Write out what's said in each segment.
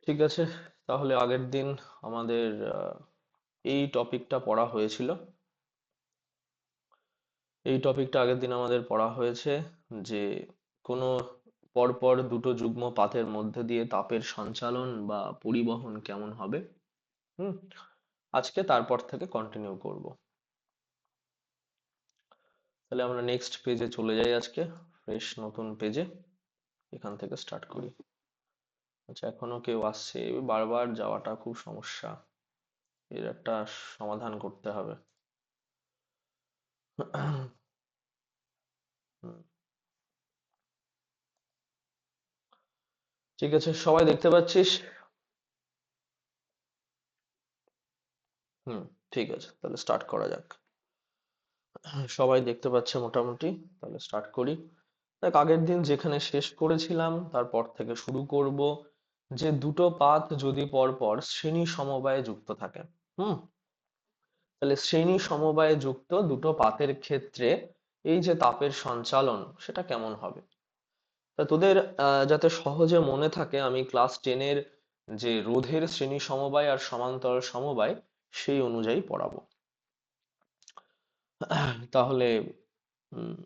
ঠিক আছে, তাহলে আগের দিন আমাদের এই টপিকটা পড়া হয়েছিল। এই টপিকটা আগের দিন আমাদের পড়া হয়েছে যে কোনো পরপর দুটো যুগ্ম পাতের মধ্যে দিয়ে তাপের সঞ্চালন বা পরিবহন কেমন হবে। হুম। আজকে তারপর থেকে কন্টিনিউ করব। তাহলে আমরা নেক্সট পেজে চলে যাই আজকে, ফ্রেশ নতুন পেজে। এখান থেকে স্টার্ট করি। আচ্ছা, এখনো কেউ আসছে, বারবার যাওয়াটা খুব সমস্যা। এর একটা সমাধান করতে হবে। হুম, ঠিক আছে, সবাই দেখতে পাচ্ছিস? হুম, ঠিক আছে, তাহলে স্টার্ট করা যাক। সবাই দেখতে পাচ্ছে মোটামুটি। তাহলে স্টার্ট করি। দেখ, আগের দিন যেখানে শেষ করেছিলাম তারপর থেকে শুরু করব। যে দুটো পাত যদি পরপর শ্রেণী সমবায়ে যুক্ত থাকে, হুম, তাহলে শ্রেণী সমবায়ে যুক্ত দুটো পাতের ক্ষেত্রে এই যে তাপের সঞ্চালন সেটা কেমন হবে। তা তোদের যাতে সহজে মনে থাকে, আমি ক্লাস টেনের যে রোধের শ্রেণী সমবায় আর সমান্তরাল সমবায় সেই অনুযায়ী পড়াবো। তাহলে উম,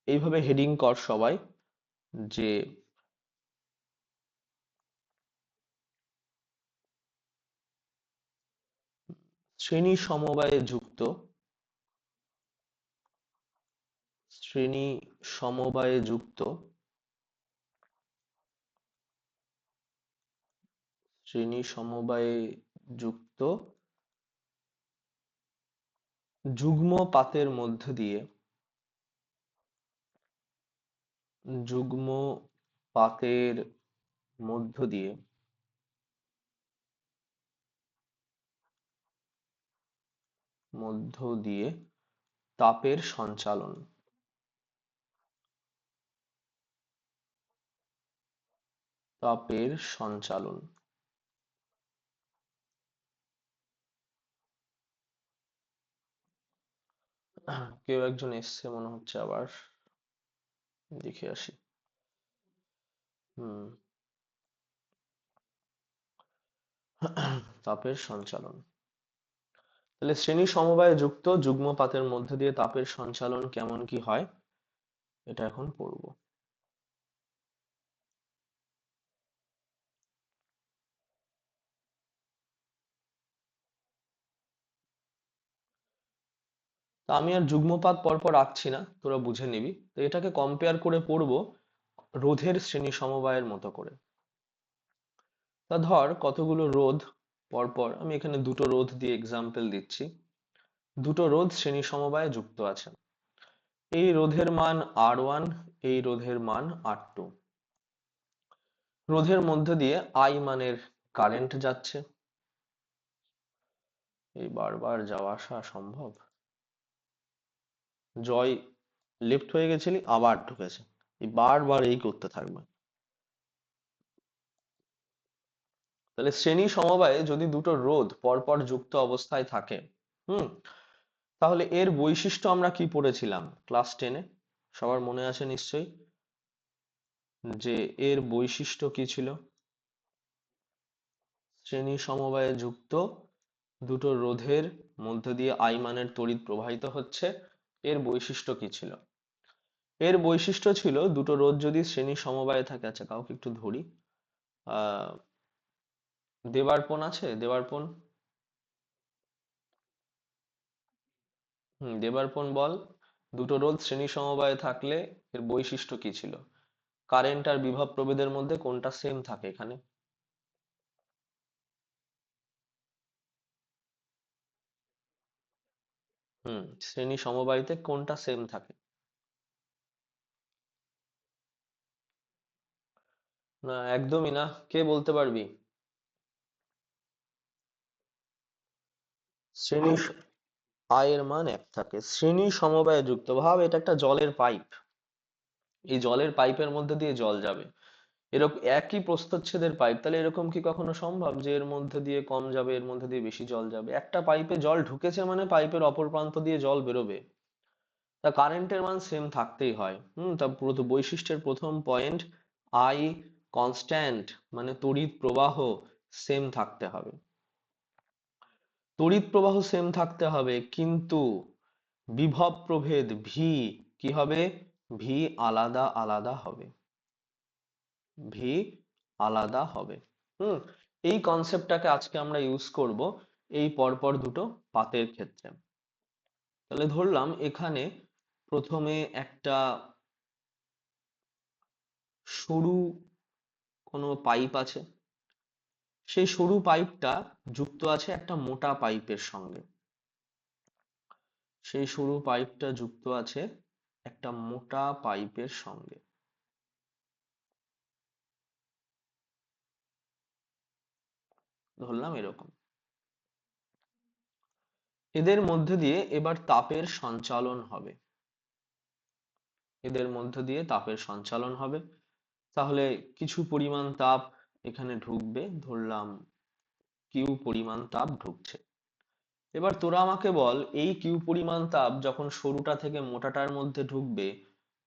এইভাবে হেডিং কর সবাই, যে শ্রেণী সমবায়ে যুক্ত, শ্রেণী সমবায়ে যুক্ত, শ্রেণী সমবায়ে যুক্ত যুগ্ম পাতের মধ্য দিয়ে, যুগ্ম পাতের মধ্য দিয়ে মধ্য দিয়ে তাপের সঞ্চালন, তাপের সঞ্চালন। কেউ একজন এসছে মনে হচ্ছে আবার, দেখে আসি। হুম। তাপের সঞ্চালন, তাহলে শ্রেণী সমবায়ে যুক্ত যুগ্ম পাতের মধ্য দিয়ে তাপের সঞ্চালন কেমন কি হয়, এটা এখন পড়বো। তা আমি আর যুগ্মপাত পরপর রাখছি না, তোরা বুঝে নিবি। তো এটাকে কম্পেয়ার করে পড়বো রোধের শ্রেণী সমবায়ের মতো করে। তা ধর কতগুলো রোধ পরপর, আমি এখানে দুটো রোধ দিয়ে এক্সাম্পল দিচ্ছি। দুটো রোধ শ্রেণী সমবায়ে যুক্ত আছে। এই রোধের মান R1, এই রোধের মান R2। রোধের মধ্যে দিয়ে I মানের কারেন্ট যাচ্ছে। এই বারবার যাওয়া আসা সম্ভব? জয়, লেফট হয়ে গেছিলি আবার ঢুকেছে। এই বারবার এই করতে থাকবে। তাহলে শ্রেণী সমবায়ে যদি দুটো রোধ পরপর যুক্ত অবস্থায় থাকে, হুম, তাহলে এর বৈশিষ্ট্য আমরা কি পড়েছিলাম ক্লাস টেনে? সবার মনে আছে নিশ্চয়ই, যে এর বৈশিষ্ট্য কি ছিল। শ্রেণী সমবায়ে যুক্ত দুটো রোধের মধ্য দিয়ে আই মানের তড়িৎ প্রবাহিত হচ্ছে। এর বৈশিষ্ট্য কি ছিল? এর বৈশিষ্ট্য ছিল দুটো রোধ যদি শ্রেণী সমবায়ে থাকে। আচ্ছা, কাউকে একটু ধরি। আহ দেবার্পণ আছে? দেবার্পণ, দেবার্পণ বল। দুটো রোধ শ্রেণী সমবায়ে থাকলে এর বৈশিষ্ট্য কি ছিল? কারেন্ট আর বিভব প্রভেদের মধ্যে কোনটা সেম থাকে এখানে? শ্রেণী সমবায়িতে কোনটা সেম থাকে? না, একদমই না। কে বলতে পারবি? শ্রেণী আয়ের মান এক থাকে, শ্রেণী সমবায়ে যুক্ত। ভাব, এটা একটা জলের পাইপ। এই জলের পাইপের মধ্যে দিয়ে জল যাবে, এরকম একই প্রস্থচ্ছেদের পাইপ। তাহলে এরকম কি কখনো সম্ভব যে এর মধ্যে দিয়ে কম যাবে, এর মধ্যে দিয়ে বেশি জল যাবে? একটা পাইপে জল ঢুকেছে মানে পাইপের অপর প্রান্ত দিয়ে জল বেরোবে। তা কারেন্টের মান সেম থাকতেই হয়। তা পুরো তো বৈশিষ্ট্যের প্রথম পয়েন্ট, আই কনস্ট্যান্ট মানে তড়িৎ প্রবাহ সেম থাকতে হবে। তড়িৎ প্রবাহ সেম থাকতে হবে, কিন্তু বিভব প্রভেদ ভি কি হবে? ভি আলাদা আলাদা হবে। ভি আলাদা হবে। হুম। এই কনসেপ্টটাকে আজকে আমরা ইউজ করব এই পরপর দুটো পাতের ক্ষেত্রে। তাহলে ধরলাম এখানে প্রথমে একটা সরু কোনো পাইপ আছে, সেই সরু পাইপটা যুক্ত আছে একটা মোটা পাইপের সঙ্গে। সেই সরু পাইপটা যুক্ত আছে একটা মোটা পাইপের সঙ্গে। ধরলাম এরকম। এদের মধ্যে দিয়ে এবার তাপের সঞ্চালন হবে। এদের মধ্যে দিয়ে তাপের সঞ্চালন হবে। তাহলে কিছু পরিমাণ তাপ এখানে ঢুকবে, ধরলাম কিউ পরিমাণ তাপ ঢুকছে। এবার তোরা আমাকে বল, এই কিউ পরিমাণ তাপ যখন সরুটা থেকে মোটাটার মধ্যে ঢুকবে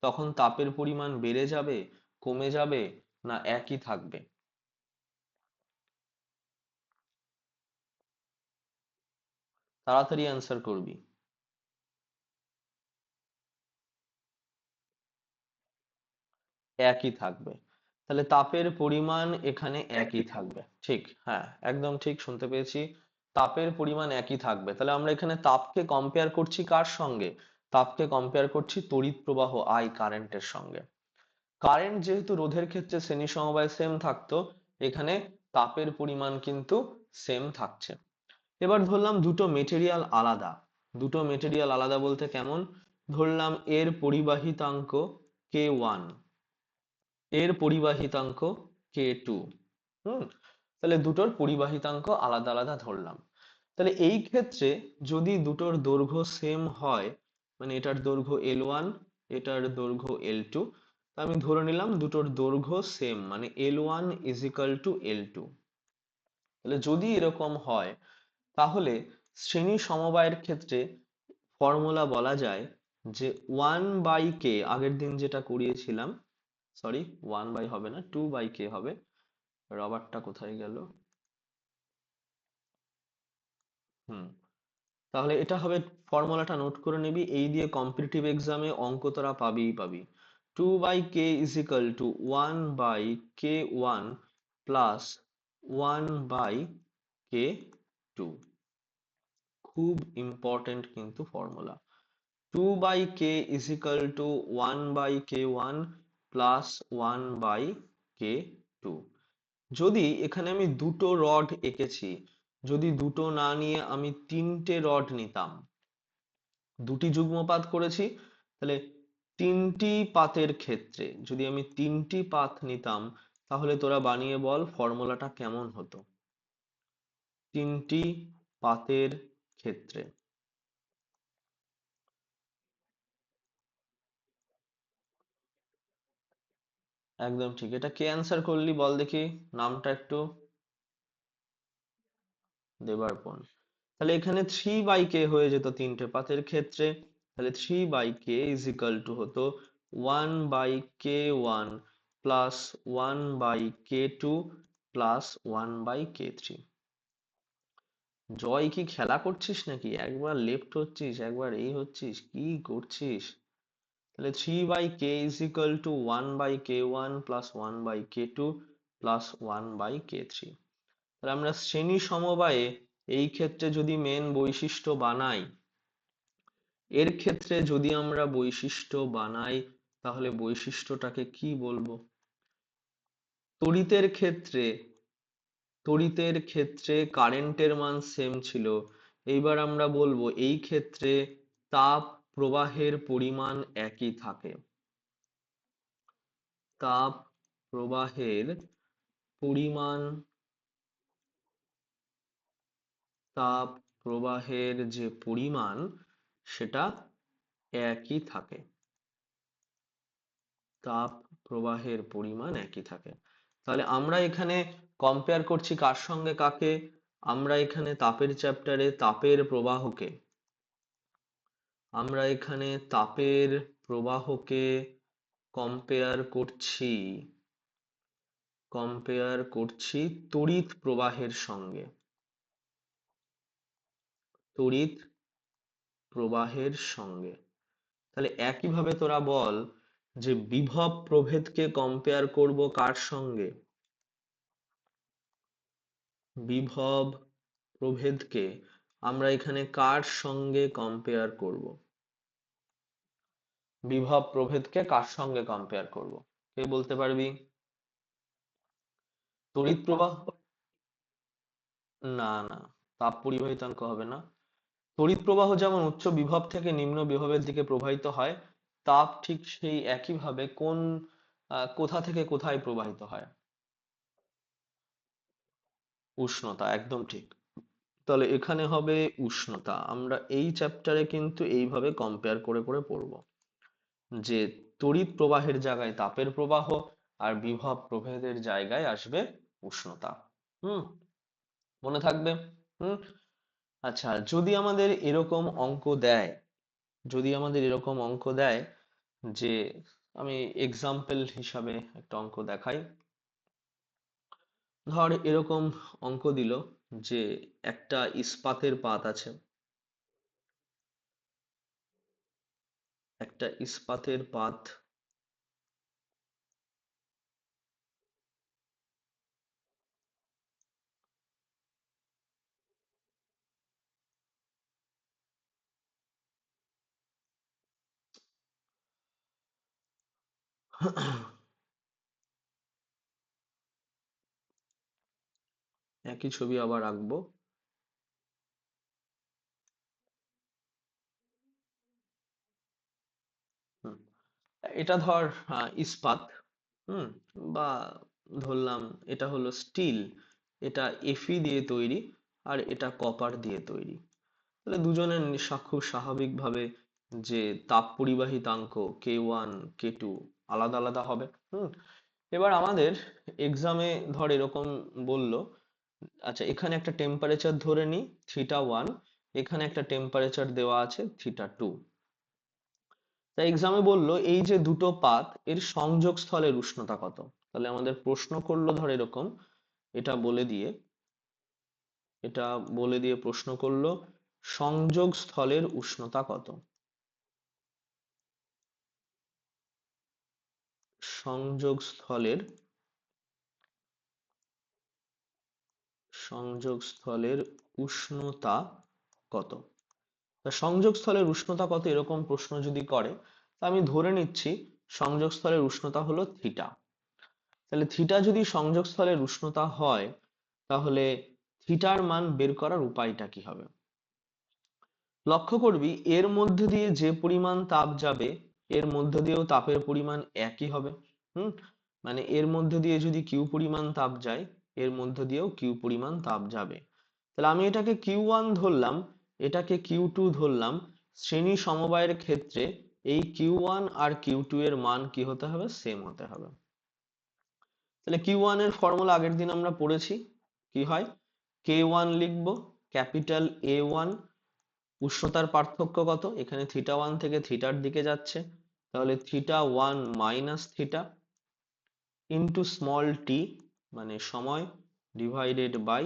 তখন তাপের পরিমাণ বেড়ে যাবে, কমে যাবে, না একই থাকবে? তাড়াতাড়ি অ্যান্সার করবি। একই থাকবে। তাহলে তাপের পরিমাণ এখানে একই থাকবে, ঠিক, হ্যাঁ একদম ঠিক শুনতে পেয়েছি। তাপের পরিমাণ একই থাকবে। তাহলে আমরা এখানে তাপকে কম্পেয়ার করছি কার সঙ্গে? তাপকে কম্পেয়ার করছি তড়িৎ প্রবাহ আই কারেন্টের সঙ্গে। কারেন্ট যেহেতু রোধের ক্ষেত্রে শ্রেণী সমবায় সেম থাকতো, এখানে তাপের পরিমাণ কিন্তু সেম থাকছে। এবার ধরলাম দুটো মেটেরিয়াল আলাদা। দুটো মেটেরিয়াল আলাদা বলতে কেমন? ধরলাম এর পরিবাহিতাঙ্ক K1, এর পরিবাহিতাঙ্ক K2। হুম। তাহলে দুটোর পরিবাহিতাঙ্ক আলাদা আলাদা ধরলাম। তাহলে এই ক্ষেত্রে যদি দুটোর দৈর্ঘ্য সেম হয়, মানে এটার দৈর্ঘ্য L1, এটার দৈর্ঘ্য L2, আমি ধরে নিলাম দুটোর দৈর্ঘ্য সেম, মানে L1 is equal two L2। তাহলে যদি এরকম হয় তাহলে শ্রেণী সমবায়ের ক্ষেত্রে ফর্মুলা বলা যায় যে 1/k, আগের দিন যেটা করিয়েছিলাম, সরি 1 বাই হবে না, 2/k হবে। রবারটা কোথায় গেল? হুম। তাহলে এটা হবে, ফর্মুলাটা নোট করে নিবি, এই দিয়ে কম্পিটিটিভ এক্সামে অঙ্ক তোরা পাবিই পাবি। 2/k is equal two 1/k1 plus 1/k2। খুব ইম্পর্টেন্ট কিন্তু formula. 2/k is equal two 1/k1 plus 1/k2। যদি এখানে আমি দুটো রড এঁকেছি, যদি দুটো না নিয়ে আমি তিনটে রড নিতাম, দুটি যুগ্মপাত করেছি, তাহলে তিনটি পাতের ক্ষেত্রে যদি আমি তিনটি পাত নিতাম, তাহলে তোরা বানিয়ে বল ফর্মুলাটা কেমন হতো তিনটি পাতের ক্ষেত্রে। একদম ঠিক। এটা কে অ্যান্সার করলি বল দেখি, নামটা একটু। দেবার্পণ। তাহলে এখানে 3/k হয়ে যেত তিনটে পাতের ক্ষেত্রে। তাহলে 3/k ইজ ইকাল টু হতো 1/k1 plus 1/k2 plus 1/k3। জয়, কি খেলা করছিস নাকি? একবার লেফট হচ্ছিস, একবার এই হচ্ছিস, কি করছিস? তাহলে 3/k is equal two 1/k1 plus 1/k2 plus 1/k3। তাহলে আমরা শ্রেণী সমবায়ে এই ক্ষেত্রে যদি মেন বৈশিষ্ট্য বানাই, এর ক্ষেত্রে যদি আমরা বৈশিষ্ট্য বানাই, তাহলে বৈশিষ্ট্যটাকে কি বলবো? তড়িতের ক্ষেত্রে, তড়িতের ক্ষেত্রে কারেন্টের মান সেম ছিল। এইবার আমরা বলবো এই ক্ষেত্রে তাপ প্রবাহের পরিমাণ একই থাকে। তাপ প্রবাহের পরিমাণ, তাপ প্রবাহের যে পরিমাণ সেটা একই থাকে। তাপ প্রবাহের পরিমাণ একই থাকে। তাহলে আমরা এখানে কম্পেয়ার করছি কার সঙ্গে কাকে? আমরা এখানে তাপের চ্যাপ্টারে তাপের প্রবাহকে, আমরা এখানে তাপের প্রবাহকে কম্পেয়ার করছি কম্পেয়ার করছি তড়িৎ প্রবাহের সঙ্গে, তড়িৎ প্রবাহের সঙ্গে। তাহলে একইভাবে তোরা বল যে বিভব প্রভেদকে কম্পেয়ার করব কার সঙ্গে? বিভব প্রভেদকে আমরা এখানে কার সঙ্গে কম্পেয়ার করব? বিভব প্রভেদকে কার সঙ্গে কম্পেয়ার করব? কে বলতে পারবি? তড়িৎ প্রবাহ, না না, তাপ পরিবাহিতাঙ্ক হবে না। তড়িৎ প্রবাহ যেমন উচ্চ বিভব থেকে নিম্ন বিভবের দিকে প্রবাহিত হয়, তাপ ঠিক সেই একইভাবে কোথা থেকে কোথায় প্রবাহিত হয়? উষ্ণতা, একদম ঠিক। তাহলে এখানে হবে উষ্ণতা। আমরা এই চ্যাপ্টারে কিন্তু এইভাবে কম্পেয়ার করে করে পড়বো যে তড়িৎ প্রবাহের জায়গায় তাপের প্রবাহ আর বিভব প্রভেদের জায়গায় আসবে উষ্ণতা। হুম, মনে থাকবে? হুম। আচ্ছা, যদি আমাদের এরকম অঙ্ক দেয়, যদি আমাদের এরকম অঙ্ক দেয় যে, আমি এক্সাম্পল হিসাবে একটা অঙ্ক দেখাই। ধর এরকম অঙ্ক দিল যে একটা ইস্পাতের পাত আছে, একটা ইস্পাতের পাত একই ছবি আবার আঁকবো। হুম, এটা ধর ইস্পাত। হুম, বা ধরলাম এটা হলো স্টিল, এটা এফি দিয়ে তৈরি আর এটা কপার দিয়ে তৈরি। তাহলে দুজনের খুব স্বাভাবিকভাবে যে তাপ পরিবাহিতাঙ্ক K1 K2 আলাদা আলাদা হবে। হুম, এবার আমাদের এক্সামে ধর এরকম বলল, আচ্ছা এখানে একটা টেম্পারেচার ধরে নি θ1, এখানে একটা টেম্পারেচার দেওয়া আছে θ2। তাই এক্সামে বললো এই যে দুটো পাত এর সংযোগ স্থলের উষ্ণতা কত। তাহলে আমাদের প্রশ্ন করলো ধর এরকম, এটা বলে দিয়ে, এটা বলে দিয়ে প্রশ্ন করলো সংযোগ স্থলের উষ্ণতা কত। সংযোগ স্থলের, সংযোগ স্থলের উষ্ণতা কত। তা সংযোগ স্থলের উষ্ণতা কত এরকম প্রশ্ন যদি করে, তা আমি ধরে নিচ্ছি সংযোগ স্থলের উষ্ণতা হলো থিটা। তাহলে থিটা যদি সংযোগ স্থলের উষ্ণতা হয়, তাহলে থিটার মান বের করার উপায়টা কি হবে? লক্ষ্য করবি এর মধ্যে দিয়ে যে পরিমাণ তাপ যাবে এর মধ্যে দিয়েও তাপের পরিমাণ একই হবে। হুম, মানে এর মধ্যে দিয়ে যদি কিউ পরিমাণ তাপ যায়, এর মধ্যে দিয়েও কিউ পরিমাণ তাপ যাবে। তাহলে আমি এটাকে Q1 ধরলাম, এটাকে Q2 ধরলাম। শ্রেণী সমবায়ের ক্ষেত্রে এই Q1 আর Q2 এর মান কি হতে হবে? সেম হতে হবে। তাহলে Q1 এর ফর্মুলা আগের দিন আমরা পড়েছি, কি হয়? K1 লিখবো, ক্যাপিটাল A1। উষ্ণতার পার্থক্য কত? এখানে θ1 থেকে থিটার দিকে যাচ্ছে, তাহলে θ1 minus theta into small tea মানে সময়, ডিভাইডেড বাই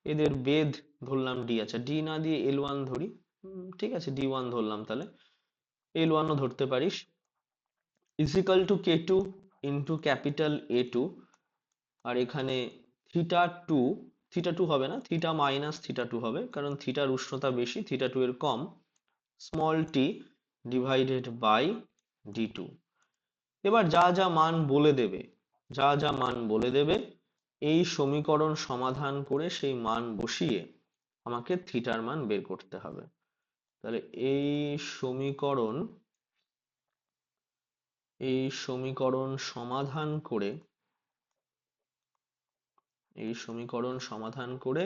এদের বেধ ধরলাম ডি। আচ্ছা ডি না দিয়ে L1 ধরি। ঠিক আছে, D1 ধরলাম, তাহলে L1 ও ধরতে পারিস। Is equal to K2 into capital A2। আর এখানে θ2, θ2 হবে না, থিটা মাইনাস θ2 হবে, কারণ থিটার উষ্ণতা বেশি, θ2 এর কম। Small t divided by D2। এবার যা যা মান বলে দেবে, যা যা মান বলে দেবে এই সমীকরণ সমাধান করে সেই মান বসিয়ে আমাকে থিটার মান বের করতে হবে। তাহলে সমীকরণ এই সমীকরণ সমাধান করে, এই সমীকরণ সমাধান করে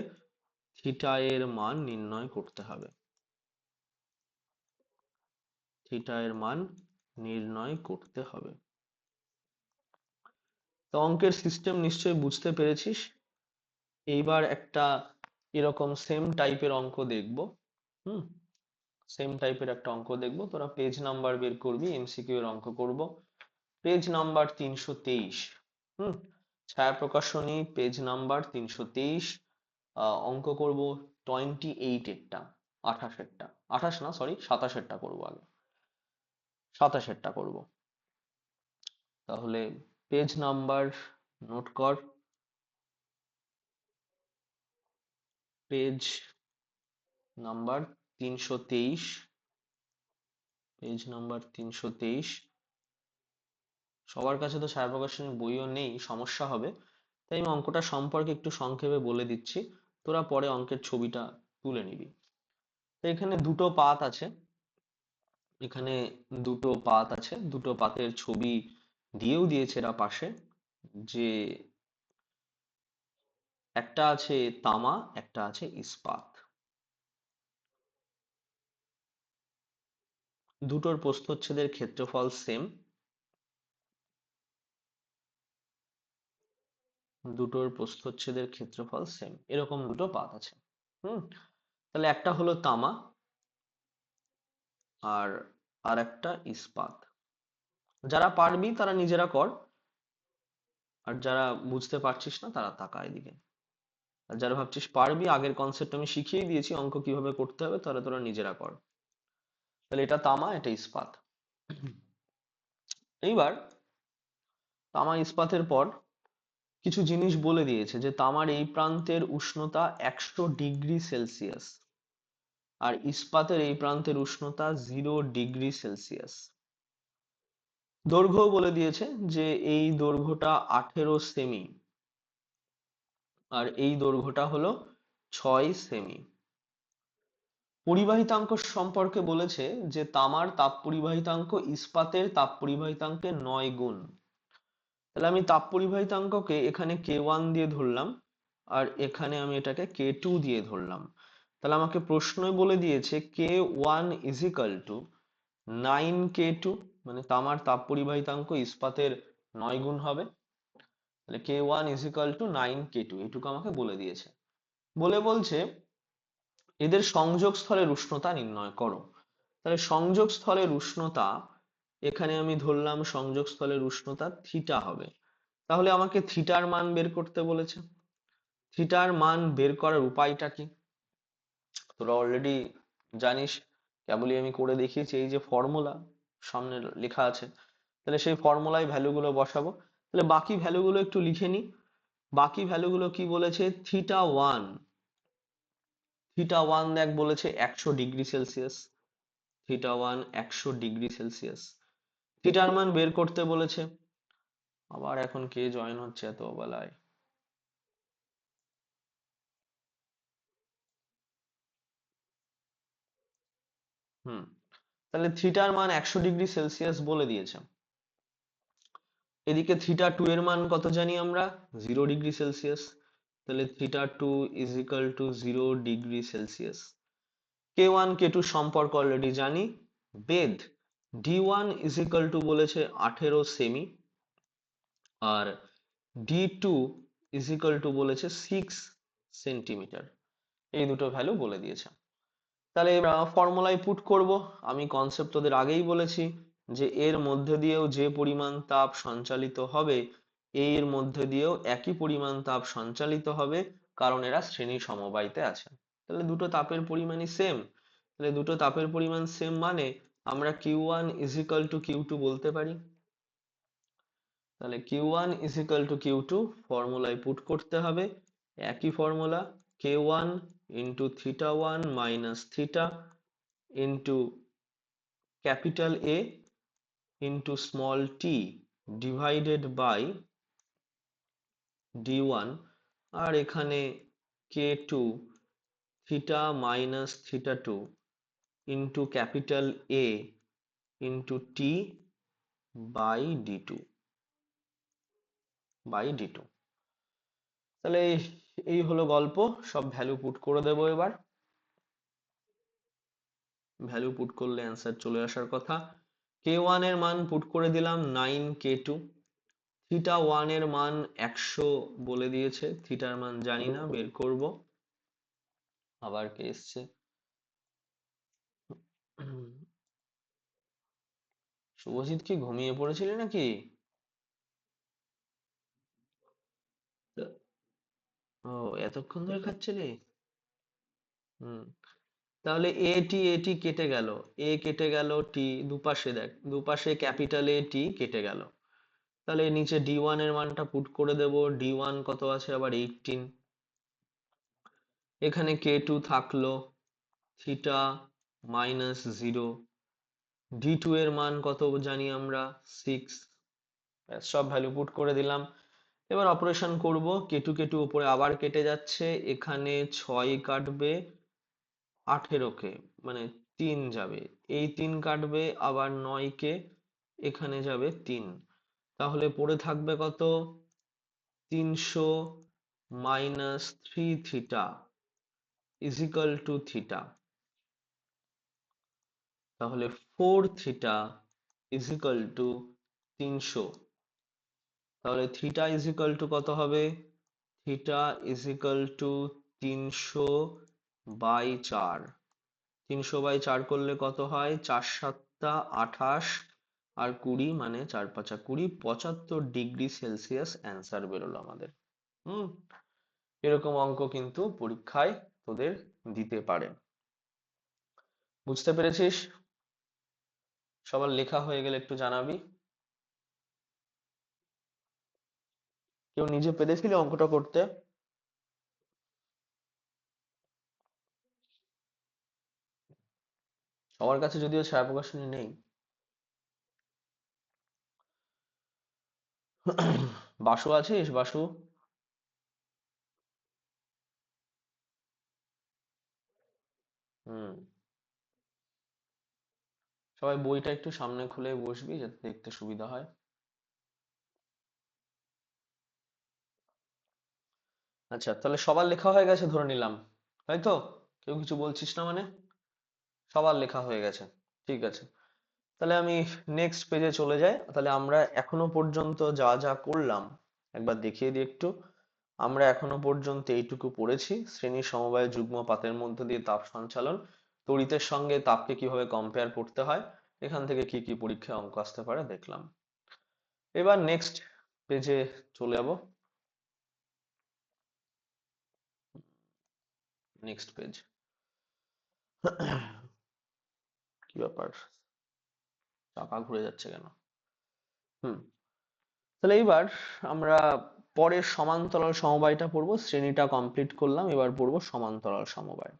থিটা এর মান নির্ণয় করতে হবে। থিটা এর মান নির্ণয় করতে হবে। তো অঙ্কের সিস্টেম নিশ্চয়ই বুঝতে পেরেছিস। এইবার একটা এরকম সেম টাইপের অঙ্ক দেখব। হুম, সেম টাইপের একটা অঙ্ক দেখব। তোরা পেজ নাম্বার বের করবি, এমসিকিউ এর অঙ্ক করব। Page number 323। হুম, ছায়া প্রকাশনী, পেজ নাম্বার 323। অঙ্ক করব 28 এরটা, 28 এরটা, 28 না সরি 27-এরটা করবো আগে, 27-এরটা করব। তাহলে পেজ নাম্বার নোট কর, পেজ নাম্বার 323, পেজ নাম্বার 323। সবার কাছে তো ছায়া প্রকাশনীর বইও নেই, সমস্যা হবে, তাই আমি অঙ্কটা সম্পর্কে একটু সংক্ষেপে বলে দিচ্ছি, তোরা পরে অঙ্কের ছবিটা তুলে নিবি। তো এখানে দুটো পাত আছে, এখানে দুটো পাত আছে, দুটো পাতের ছবি দিয়েও দিয়েছে এরা পাশে, যে একটা আছে তামা, একটা আছে ইস্পাত। দুটোর প্রস্থচ্ছেদের ক্ষেত্রফল সেম, দুটোর প্রস্থচ্ছেদের ক্ষেত্রফল সেম, এরকম দুটো পাত আছে। হুম, তাহলে একটা হলো তামা আর আর একটা ইস্পাত। যারা পারবি তারা নিজেরা কর, আর যারা বুঝতে পারছিস না তারা তাকা এদিকে। আর যারা ভাবছিস পারবি, আগের কনসেপ্ট আমি শিখিয়ে দিয়েছি অঙ্ক কিভাবে করতে হবে, তাহলে তোরা নিজেরা কর। তাহলে এটা তামা, এটা ইস্পাত। এইবার তামা ইস্পাতের পর কিছু জিনিস বলে দিয়েছে, যে তামার এই প্রান্তের উষ্ণতা 100 ডিগ্রি সেলসিয়াস, আর ইস্পাতের এই প্রান্তের উষ্ণতা 0 ডিগ্রি সেলসিয়াস। দৈর্ঘ্য বলে দিয়েছে যে এই দৈর্ঘ্যটা 18 সেমি, আর এই দৈর্ঘ্যটা হলো 6 সেমি। পরিবাহিতাঙ্ক সম্পর্কে বলেছে যে তামার তাপ পরিবাহিতাঙ্ক ইস্পাতের তাপ পরিবাহিতাঙ্কের 9 গুণ। তাহলে আমি তাপ পরিবাহিতাঙ্ককে এখানে k1 দিয়ে ধরলাম, আর এখানে আমি এটাকে k2 দিয়ে ধরলাম। তাহলে আমাকে প্রশ্নই বলে দিয়েছে k1 is equal two 9k2, মানে তামার তাপ পরিবাহিতাঙ্ক ইস্পাতের 9 গুণ হবে। তাহলে k1 is equal two 9k2, এটুকু আমাকে বলে দিয়েছে। বলে বলছে এদের সংযোগ স্থলের উষ্ণতা নির্ণয় করো। তাহলে সংযোগ স্থলের উষ্ণতা, এখানে আমি ধরলাম সংযোগ স্থলের উষ্ণতা থিটা হবে। তাহলে আমাকে থিটার মান বের করতে বলেছে। থিটার মান বের করার উপায়টা কি তোরা অলরেডি জানিস, কেবলই আমি করে দেখিয়েছি, এই যে ফর্মুলা সামনে লেখা আছে, তাহলে সেই ফর্মুলায় ভ্যালুগুলো বসাবো। তাহলে বাকি ভ্যালুগুলো একটু লিখে নি। বাকি ভ্যালুগুলো কি বলেছে, থিটা ওয়ান, থিটা ওয়ান দেখ বলেছে 100 degree Celsius, theta one 100 degree Celsius. থিটার মান বের করতে বলেছে। আবার এখন কে জয়েন হচ্ছে এত বেলায়? হুম, তাহলে থিটার মান 100 ডিগ্রি সেলসিয়াস বলে দিয়েছে। এদিকে থিটা টু এর মান কত জানি আমরা, 0 ডিগ্রি সেলসিয়াস। তাহলে theta two is equal to 0 degree Celsius. k1 k2 সম্পর্ক অলরেডি জানি। বেদ d1 ইজ ইকাল টু বলেছে 18 সেমি, আর d2 ইজ ইকাল টু বলেছে 6 সেন্টিমিটার। এই দুটো ভ্যালু বলে দিয়েছে। তাহলে ফর্মুলায় পুট করব। আমি কনসেপ্ট তোদের আগেই বলেছি যে এর মধ্যে দিয়েও যে পরিমাণ তাপ সঞ্চালিত হবে, এর মধ্যে দিয়েও একই পরিমাণ তাপ সঞ্চালিত হবে, কারণ এরা শ্রেণী সমবায়িতে আছে। তাহলে দুটো তাপের পরিমাণই সেম। তাহলে দুটো তাপের পরিমাণ সেম মানে আমরা Q1 is equal to Q2 বলতে পারি। তাহলে Q1 is equal to Q2 ফর্মুলায় পুট করতে হবে। একই ফর্মুলা, K1 into theta minus theta into capital A into small t divided by d1, আর এখানে k2 theta minus theta into capital A into t by d2, by d2। তাহলে এই হলো গল্প। সব ভ্যালু পুট করে দেবো এবার। ভ্যালু পুট করলে অ্যান্সার চলে আসার কথা। k1 এর মান পুট করে দিলাম 9k2, থিটা1 এর মান 100 বলে দিয়েছে, থিটার মান জানি না, বের করব। আবার কে এসছে? শুভজিৎ, কি ঘুমিয়ে পড়েছিলি নাকি? ও, এতক্ষণ ধরে খাচ্ছিলি? হুম। তাহলে এ টি কেটে গেল, এ কেটে গেল, টি দুপাশে দেখ, দুপাশে ক্যাপিটাল এ টি কেটে গেল। তাহলে নিচে ডি ওয়ান এর মানটা পুট করে দেব। ডি ওয়ান কত আছে আবার, 18। এখানে কে টু থাকলো থিটা -0। ডি টু এর মান কত জানি আমরা, 6। সব ভ্যালু পুট করে দিলাম। এবার অপারেশন করব। কে টু উপরে আবার কেটে যাচ্ছে, এখানে 6 কাটবে 18 কে, মানে 3 যাবে। এই 3 কাটবে আবার 9 কে, এখানে যাবে 3। তাহলে পড়ে থাকবে কত, 300 - 3 থিটা ইজিক্যাল টু থিটা। তাহলে 4 থিটা ইজিক্যাল টু 300। তাহলে থিটা ইজিক্যাল টু কত হবে, থিটা ইজিক্যাল টু 300/4। 300/4 করলে কত হয়, 4 × 7 = 28, আর 20, মানে 4 × 5 = 20, 75 ডিগ্রি সেলসিয়াস অ্যান্সার বেরোলো আমাদের। হুম। এরকম অঙ্ক কিন্তু পরীক্ষায় তোদের দিতে পারে। বুঝতে পেরেছিস? সবার লেখা হয়ে গেলে একটু জানাবি। কেউ নিজে পেরেছিল অঙ্কটা করতে? সবার কাছে যদিও ছায়া প্রকাশনী নেই। বাসু আছিস, বাসু? হুম। সবাই বইটা একটু সামনে খুলে বসবি যাতে দেখতে সুবিধা হয়। আচ্ছা, তাহলে সবার লেখা হয়ে গেছে ধরে নিলাম, তাই তো? কেউ কিছু বলছিস না মানে? সবার লেখা হয়ে গেছে, ঠিক আছে। তাহলে আমি নেক্সট পেজে চলে যাই। তাহলে আমরা এখনো পর্যন্ত যা যা করলাম একবার দেখিয়ে দিই একটু। আমরা এখনো পর্যন্ত এইটুকু পড়েছি: শ্রেণী সমবায় যুগ্ম পাতের মধ্য দিয়ে তাপ সঞ্চালন, তড়িতের সঙ্গে তাপকে কিভাবে কম্পেয়ার করতে হয়, এখান থেকে কি কি পরীক্ষায় অঙ্ক আসতে পারে দেখলাম। এবার নেক্সট পেজে চলে যাব। Next page. কি ব্যাপার, চাপা ঘুরে যাচ্ছে কেন? হুম। তাহলে এইবার আমরা পরের সমান্তরাল সমবায়টা পড়বো। শ্রেণীটা কমপ্লিট করলাম, এবার পড়বো সমান্তরাল সমবায়।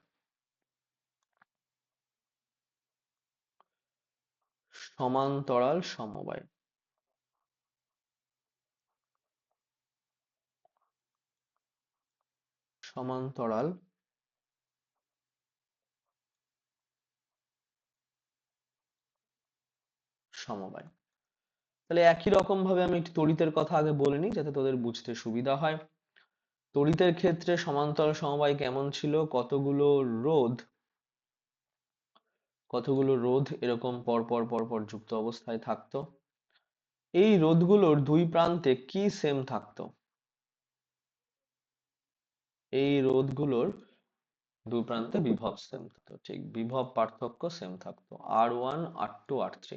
সমান্তরাল সমবায়। সমান্তরাল সমবায়। তাহলে একই রকম ভাবে আমি একটু তড়িতের কথা আগে বলে নিই যাতে তোদের বুঝতে সুবিধা হয়। তড়িতের ক্ষেত্রে সমান্তরাল সমবায় কেমন ছিল, রোধ কতগুলো রোধ এরকম পরপর পরপর যুক্ত অবস্থায় থাকতো। এই রোধগুলোর দুই প্রান্তে কি সেম থাকতো, এই রোধগুলোর দুই প্রান্তে বিভব সেম থাকতো, ঠিক, বিভব পার্থক্য সেম থাকতো, R1 R2 R3।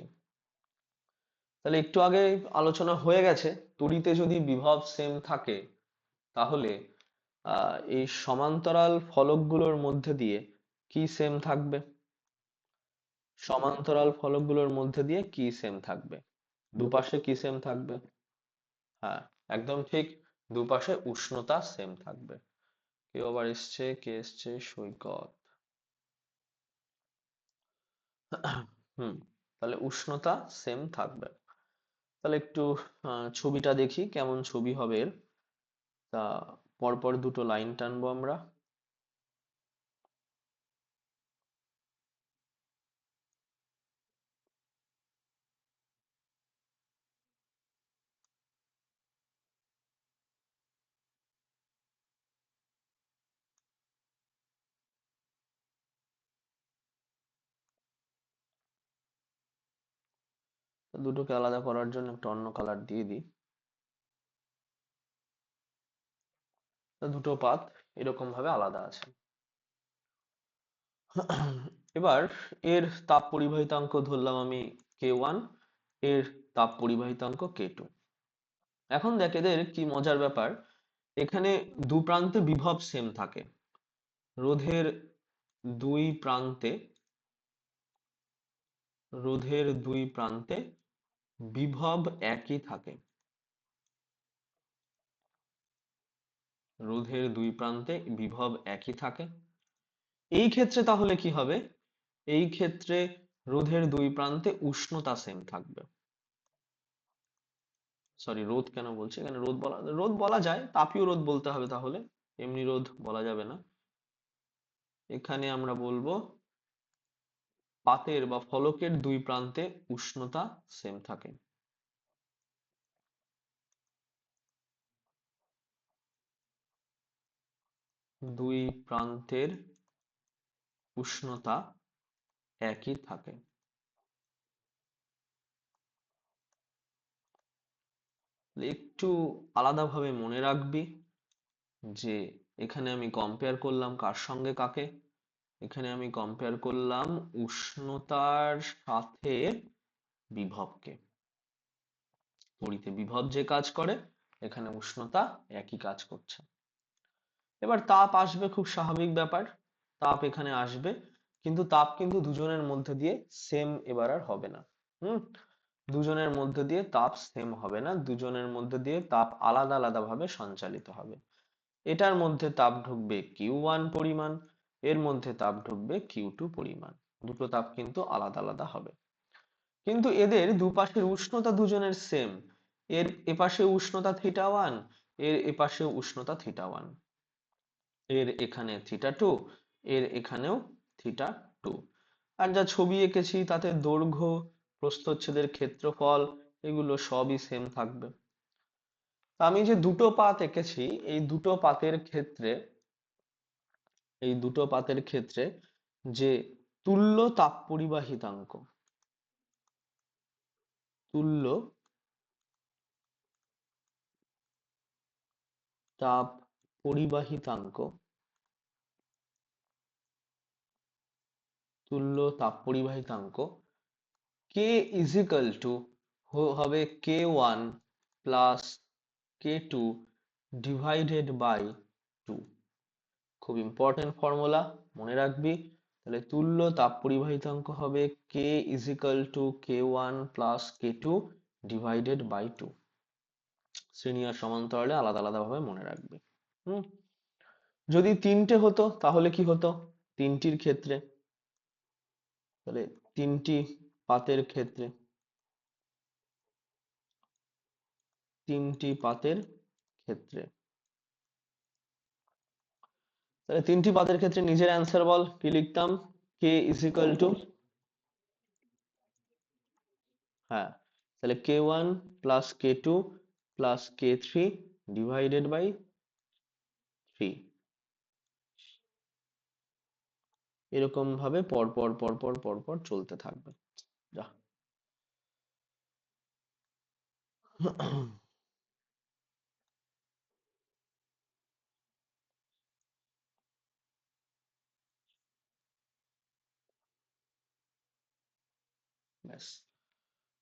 তাহলে একটু আগে আলোচনা হয়ে গেছে, তড়িতে যদি বিভব সেম থাকে তাহলে এই সমান্তরাল ফলকগুলোর মধ্যে দিয়ে কি সেম থাকবে, সমান্তরাল ফলকগুলোর মধ্যে দিয়ে কি সেম থাকবে, দুপাশে কি সেম থাকবে? হ্যাঁ, একদম ঠিক, দুপাশে উষ্ণতা সেম থাকবে। কেউ আবার এসছে, কে এসছে, সৈকত। হুম। তাহলে উষ্ণতা সেম থাকবে। তাহলে একটু ছবিটা দেখি কেমন ছবি হবে এর। তা পরপর দুটো লাইন টানবো আমরা। তো দুটোকে আলাদা করার জন্য একটা অন্য কালার দিয়ে দিই। তো দুটো পাত এরকম ভাবে আলাদা আছে। এবার এর তাপ পরিবাহিতাঙ্ক ধরলাম আমি K1, এর তাপ পরিবাহিতাঙ্ক K2। এখন দেখ এদের কি মজার ব্যাপার, এখানে দু প্রান্তে বিভব সেম থাকে, রোধের দুই প্রান্তে রোধের দুই প্রান্তে বিভব একই থাকে, রোধের দুই প্রান্তে বিভব একই থাকে। এই ক্ষেত্রে তাহলে কি হবে, এই ক্ষেত্রে রোধের দুই প্রান্তে উষ্ণতা সেম থাকবে। সরি, রোধ কেন বলছি, এখানে রোধ বলা যায়, তাপীয় রোধ বলতে হবে, তাহলে এমনি রোধ বলা যাবে না। এখানে আমরা বলবো পাতের বা ফলকের দুই প্রান্তে উষ্ণতা সেম থাকে। দুই প্রান্তের উষ্ণতা একই থাকে। একটু আলাদাভাবে মনে রাখবি যে এখানে আমি কম্পেয়ার করলাম কার সঙ্গে কাকে, এখানে আমি কম্পেয়ার করলাম উষ্ণতার সাথে বিভবকে। তড়িতে বিভব যে কাজ করে, এখানে উষ্ণতা একই কাজ করছে। এবার তাপ আসবে, খুব স্বাভাবিক ব্যাপার, তাপ এখানে আসবে, কিন্তু তাপ কিন্তু দুজনের মধ্যে দিয়ে সেম এবার আর হবে না। হুম, দুজনের মধ্যে দিয়ে তাপ সেম হবে না, দুজনের মধ্যে দিয়ে তাপ আলাদা আলাদা ভাবে সঞ্চালিত হবে। এটার মধ্যে তাপ ঢুকবে Q1 পরিমাণ, এর মধ্যে তাপ ঢুকবে Q2 পরিমাণ, দুটো তাপ কিন্তু আলাদা আলাদা হবে। কিন্তু এদের দুপাশের উষ্ণতা দুজনের সেম, এর এপাশে উষ্ণতা θ1, এর এপাশে উষ্ণতা θ1, এর এখানে θ2, এর এখানেও θ2। আর যা ছবি এঁকেছি তাতে দৈর্ঘ্য, প্রস্থচ্ছেদের ক্ষেত্রফল, এগুলো সবই সেম থাকবে। আমি যে দুটো পাত এঁকেছি, এই দুটো পাতের ক্ষেত্রে যে তুল্য তাপ পরিবাহিতাঙ্ক, তুল্য তাপ পরিবাহিতাঙ্ক, তুল্য তাপ পরিবাহিতাঙ্ক K ইজ ইকাল টু হবে K1 plus K2 divided by 2। খুব ইম্পর্টেন্ট ফর্মুলা, মনে রাখবি। তাহলে তুল্য তাপ পরিবাহিতাঙ্ক হবে K is equal to K1 plus K2 divided by 2। শ্রেণী আর সমান্তরালে আলাদা আলাদা ভাবে মনে রাখবি। হুম, যদি তিনটে হতো তাহলে কি হতো, তিনটির ক্ষেত্রে, তাহলে তিনটি পাতের ক্ষেত্রে, তিনটি পাতের ক্ষেত্রে, তাহলে তিনটি পাতের ক্ষেত্রে নিজের অ্যান্সার বল, কি লিখতাম, কে ইজ ইকাল টু, হ্যাঁ, তাহলে K1 plus K2 plus K3 divided by 3, এরকম ভাবে পরপর পরপর পরপর চলতে থাকবে। যা, ব্যাস,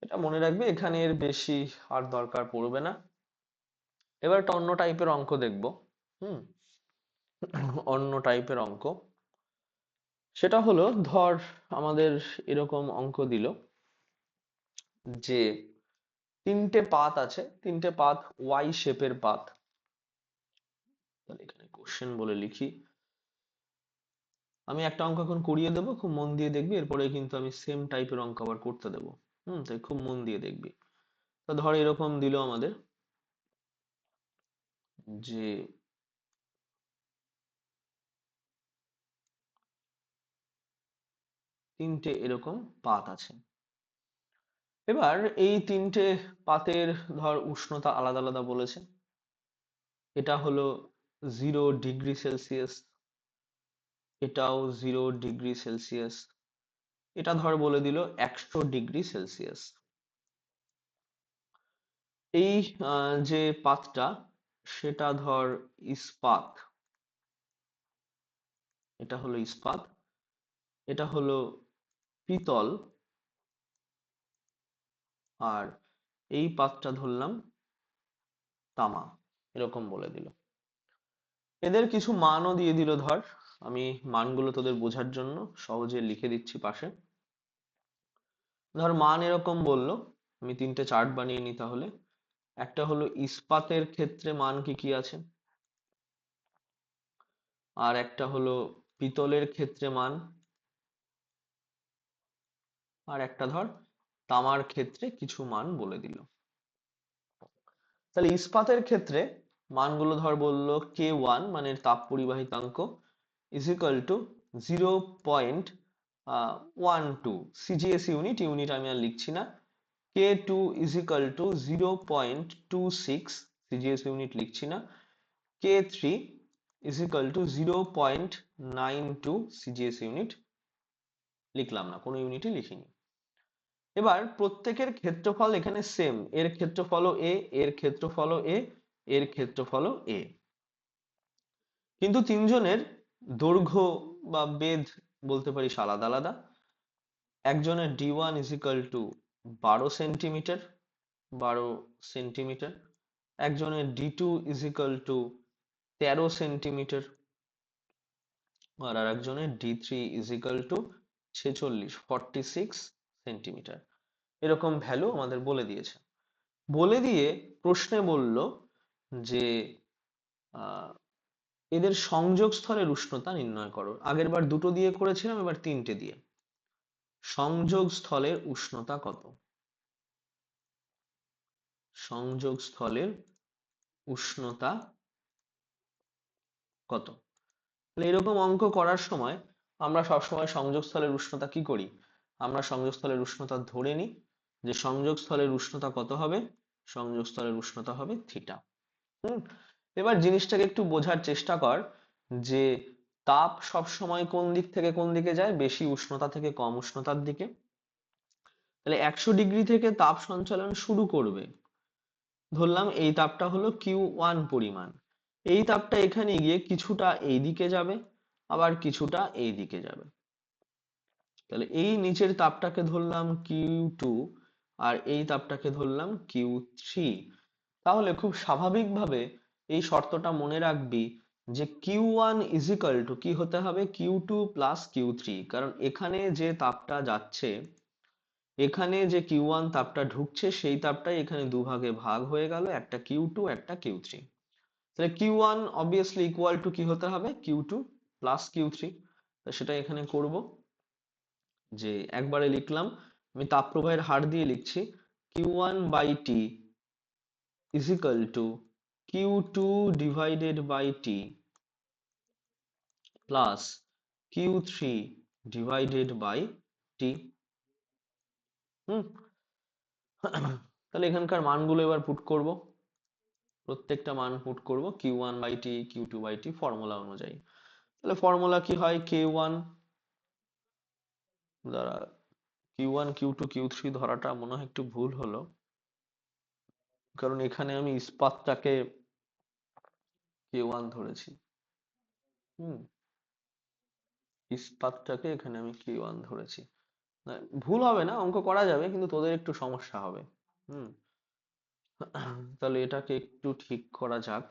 এটা মনে রাখবে, এখানে এর বেশি আর দরকার পড়বে না। এবার একটা অন্য টাইপের অঙ্ক দেখবো। হুম, অন্য টাইপের অঙ্ক, সেটা হলো ধর আমাদের এরকম অঙ্ক দিল যে তিনটে পাত আছে, তিনটে পাত ওয়াই শেপের পাত। তাহলে এখানে কোশ্চেন বলে লিখি, আমি একটা অঙ্ক এখন করিয়ে দেবো, খুব মন দিয়ে দেখবি, এরপরে কিন্তু আমি সেম টাইপের অঙ্ক আবার করতে দেবো। তাই খুব মন দিয়ে দেখবি। তো ধর এরকম দিল আমাদের যে তিনটে এরকম পাত আছে। এবার এই তিনটে পাতের ধর উষ্ণতা আলাদা আলাদা বলেছে, এটা হলো 0 ডিগ্রি সেলসিয়াস, এটাও 0 ডিগ্রি সেলসিয়াস, এটা ধর বলে দিল 100 ডিগ্রি সেলসিয়াস। এই যে পাতটা, সেটা ধর ইস্পাত, এটা হলো ইস্পাত, এটা হলো পিতল, আর এই পাতটা ধরলাম তামা, এরকম বলে দিল। এদের কিছু মানও দিয়ে দিল ধর, আমি মানগুলো তোদের বোঝার জন্য সহজে লিখে দিচ্ছি পাশে। ধর মান এরকম বললো, আমি তিনটে চার্ট বানিয়ে নিই তাহলে। একটা হলো ইস্পাতের ক্ষেত্রে মান কি কি আছে, আর একটা হলো পিতলের ক্ষেত্রে মান, আর একটা ধর তামার ক্ষেত্রে কিছু মান বলে দিল। তাহলে ইস্পাতের ক্ষেত্রে মানগুলো ধর বললো K1 মানে তাপ পরিবাহিতাঙ্ক is equal to 0.12 CGS unit, unit আমি আর লিখছি না। K2 is equal to 0.26 CGS unit লিখছি না। K3 is equal to 0.92 CGS unit লিখলাম না, কোনো ইউনিটই লিখিনি। এবার প্রত্যেকের ক্ষেত্রফল এখানে সেম, এর ক্ষেত্রফল এ, এর ক্ষেত্রফল এ, এর ক্ষেত্রফল এ, কিন্তু তিনজনের দৈর্ঘ্য বা বেধ বলতে পারিস আলাদা আলাদা। একজনের D1 is equal to 12 centimetre, 12 centimetre. একজনের D2 is equal to 13 centimetre, আর আরেকজনের D3 is equal to 46 centimetre. এরকম ভ্যালু আমাদের বলে দিয়েছে। বলে দিয়ে প্রশ্নে বলল যে আহ, এদের সংযোগ স্থলের উষ্ণতা নির্ণয় করো। আগের বার দুটো দিয়ে করেছিলাম, এবার তিনটে দিয়ে। সংযোগ স্থলের উষ্ণতা কত, সংযোগ স্থলের উষ্ণতা কত। তাহলে এরকম অঙ্ক করার সময় আমরা সবসময় সংযোগস্থলের উষ্ণতা কি করি, আমরা সংযোগস্থলের উষ্ণতা ধরে নিই যে সংযোগস্থলের উষ্ণতা কত হবে, সংযোগস্থলের উষ্ণতা হবে থিটা। এবার জিনিসটাকে একটু বোঝার চেষ্টা কর যে তাপ সব সময় কোন দিক থেকে কোন দিকে যায়, বেশি উষ্ণতা থেকে কম উষ্ণতার দিকে। তাহলে 100 ডিগ্রি থেকে তাপ সঞ্চালন শুরু করবে, ধরলাম এই তাপটা হলো Q1 পরিমাণ। এই তাপটা এখানে গিয়ে কিছুটা এই দিকে যাবে, আবার কিছুটা এই দিকে যাবে। তাহলে এই নিচের তাপটাকে ধরলাম Q2, আর এই তাপটাকে ধরলাম Q3। তাহলে খুব স্বাভাবিকভাবে এই শর্তটা মনে রাখবি যে Q1 ইজ ইকুয়াল টু কি হতে হবে, Q2 প্লাস Q3, কারণ এখানে যে তাপটা যাচ্ছে, এখানে যে Q1 তাপটা ঢুকছে সেই তাপটাই এখানে দুভাগে ভাগ হয়ে গেল, একটা Q2 একটা Q3। তাহলে Q1 অবভিয়াসলি ইকুয়াল টু কি হতে হবে, Q2 প্লাস Q3। সেটা এখানে করব, যে একবারে লিখলাম, আমি তাপ প্রবাহের হার দিয়ে লিখছি Q1 by T is equal to Q2 divided by T plus Q3 divided by T। হুম তাহলে এখানকার মানগুলো এবার পুট করব, প্রত্যেকটা মান পুট করব Q1 by T, Q2 by T formula অনুযায়ী। তাহলে ফর্মুলা কি হয়, K1 দ্বারা Q1 Q2 Q3 ধরাটা মনে হয় একটু ভুল হলো, কারণ এখানে আমি ইস্পাতটাকে K1 ধরেছি। হুম ইস্পাতটাকে এখানে আমি K1 ধরেছি। না, ভুল হবে না, অঙ্ক করা যাবে, কিন্তু তোদের একটু সমস্যা হবে। হুম তাহলে এটাকে একটু ঠিক করা যাক।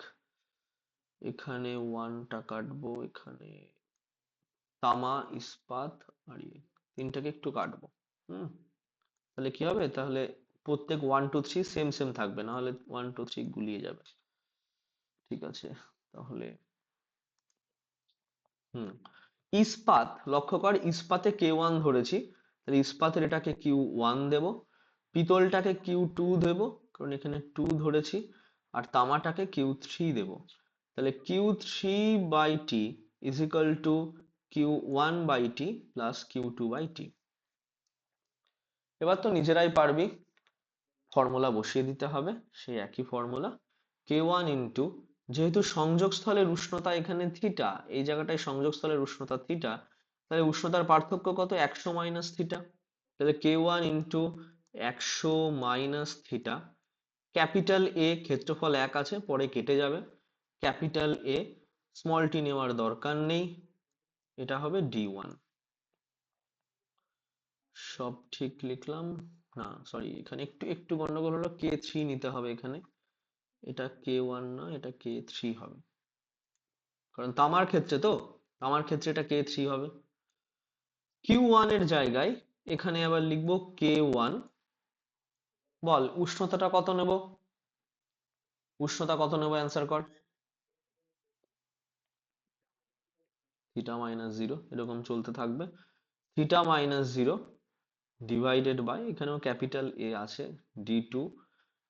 এখানে ওয়ানটা কাটবো, এখানে তামা ইস্পাত আর তিনটাকে একটু কাটবো। হুম তাহলে কি হবে, তাহলে প্রত্যেক 1 2 3 সেম সেম থাকবে, না হলে 1 2 3 গুলিয়ে যাবে। ঠিক আছে, তাহলে হুম ইস্পাত, লক্ষ্য কর ইস্পাতে K1 ধরেছি, তাহলে ইস্পাতের এটাকে Q1 দেব, পিতলটাকে Q2 দেব কারণ এখানে 2 ধরেছি, আর তামাটাকে Q3 দেব। তাহলে Q3 by t is equal to Q1 by t plus Q2 by t. এবার তো নিজেরাই পারবি, ফর্মুলা বসিয়ে দিতে হবে, সেই একই ফর্মুলা K1 ইন্টু, যেহেতু সংযোগস্থলের উষ্ণতা এখানে থিটা, এই জায়গাটায় সংযোগস্থলের উষ্ণতা থিটা, তাহলে উষ্ণতার পার্থক্য কত, 100 মাইনাস থিটা। তাহলে K1 into 100 minus theta. Capital A ক্ষেত্রফল 1 আছে, পরে কেটে যাবে, ক্যাপিটাল এ, স্মল টি নেওয়ার দরকার নেই, এটা হবে D1। সব ঠিক লিখলাম, না সরি এখানে একটু একটু গন্ডগোল হলো, K3 নিতে হবে এখানে, এটা K1 না, এটা K3 হবে। কারণ তামার ক্ষেত্রে এটা K3 হবে। Q1 এর জায়গায় এখানে আবার লিখবো K1। বল উষ্ণতাটা কত নেব? উষ্ণতা কত নেব, অ্যান্সার কর। θ-0 এরকম চলতে থাকবে। θ-0 ডিভাইডেড বাই, এখানেও ক্যাপিটাল এ আছে, D2।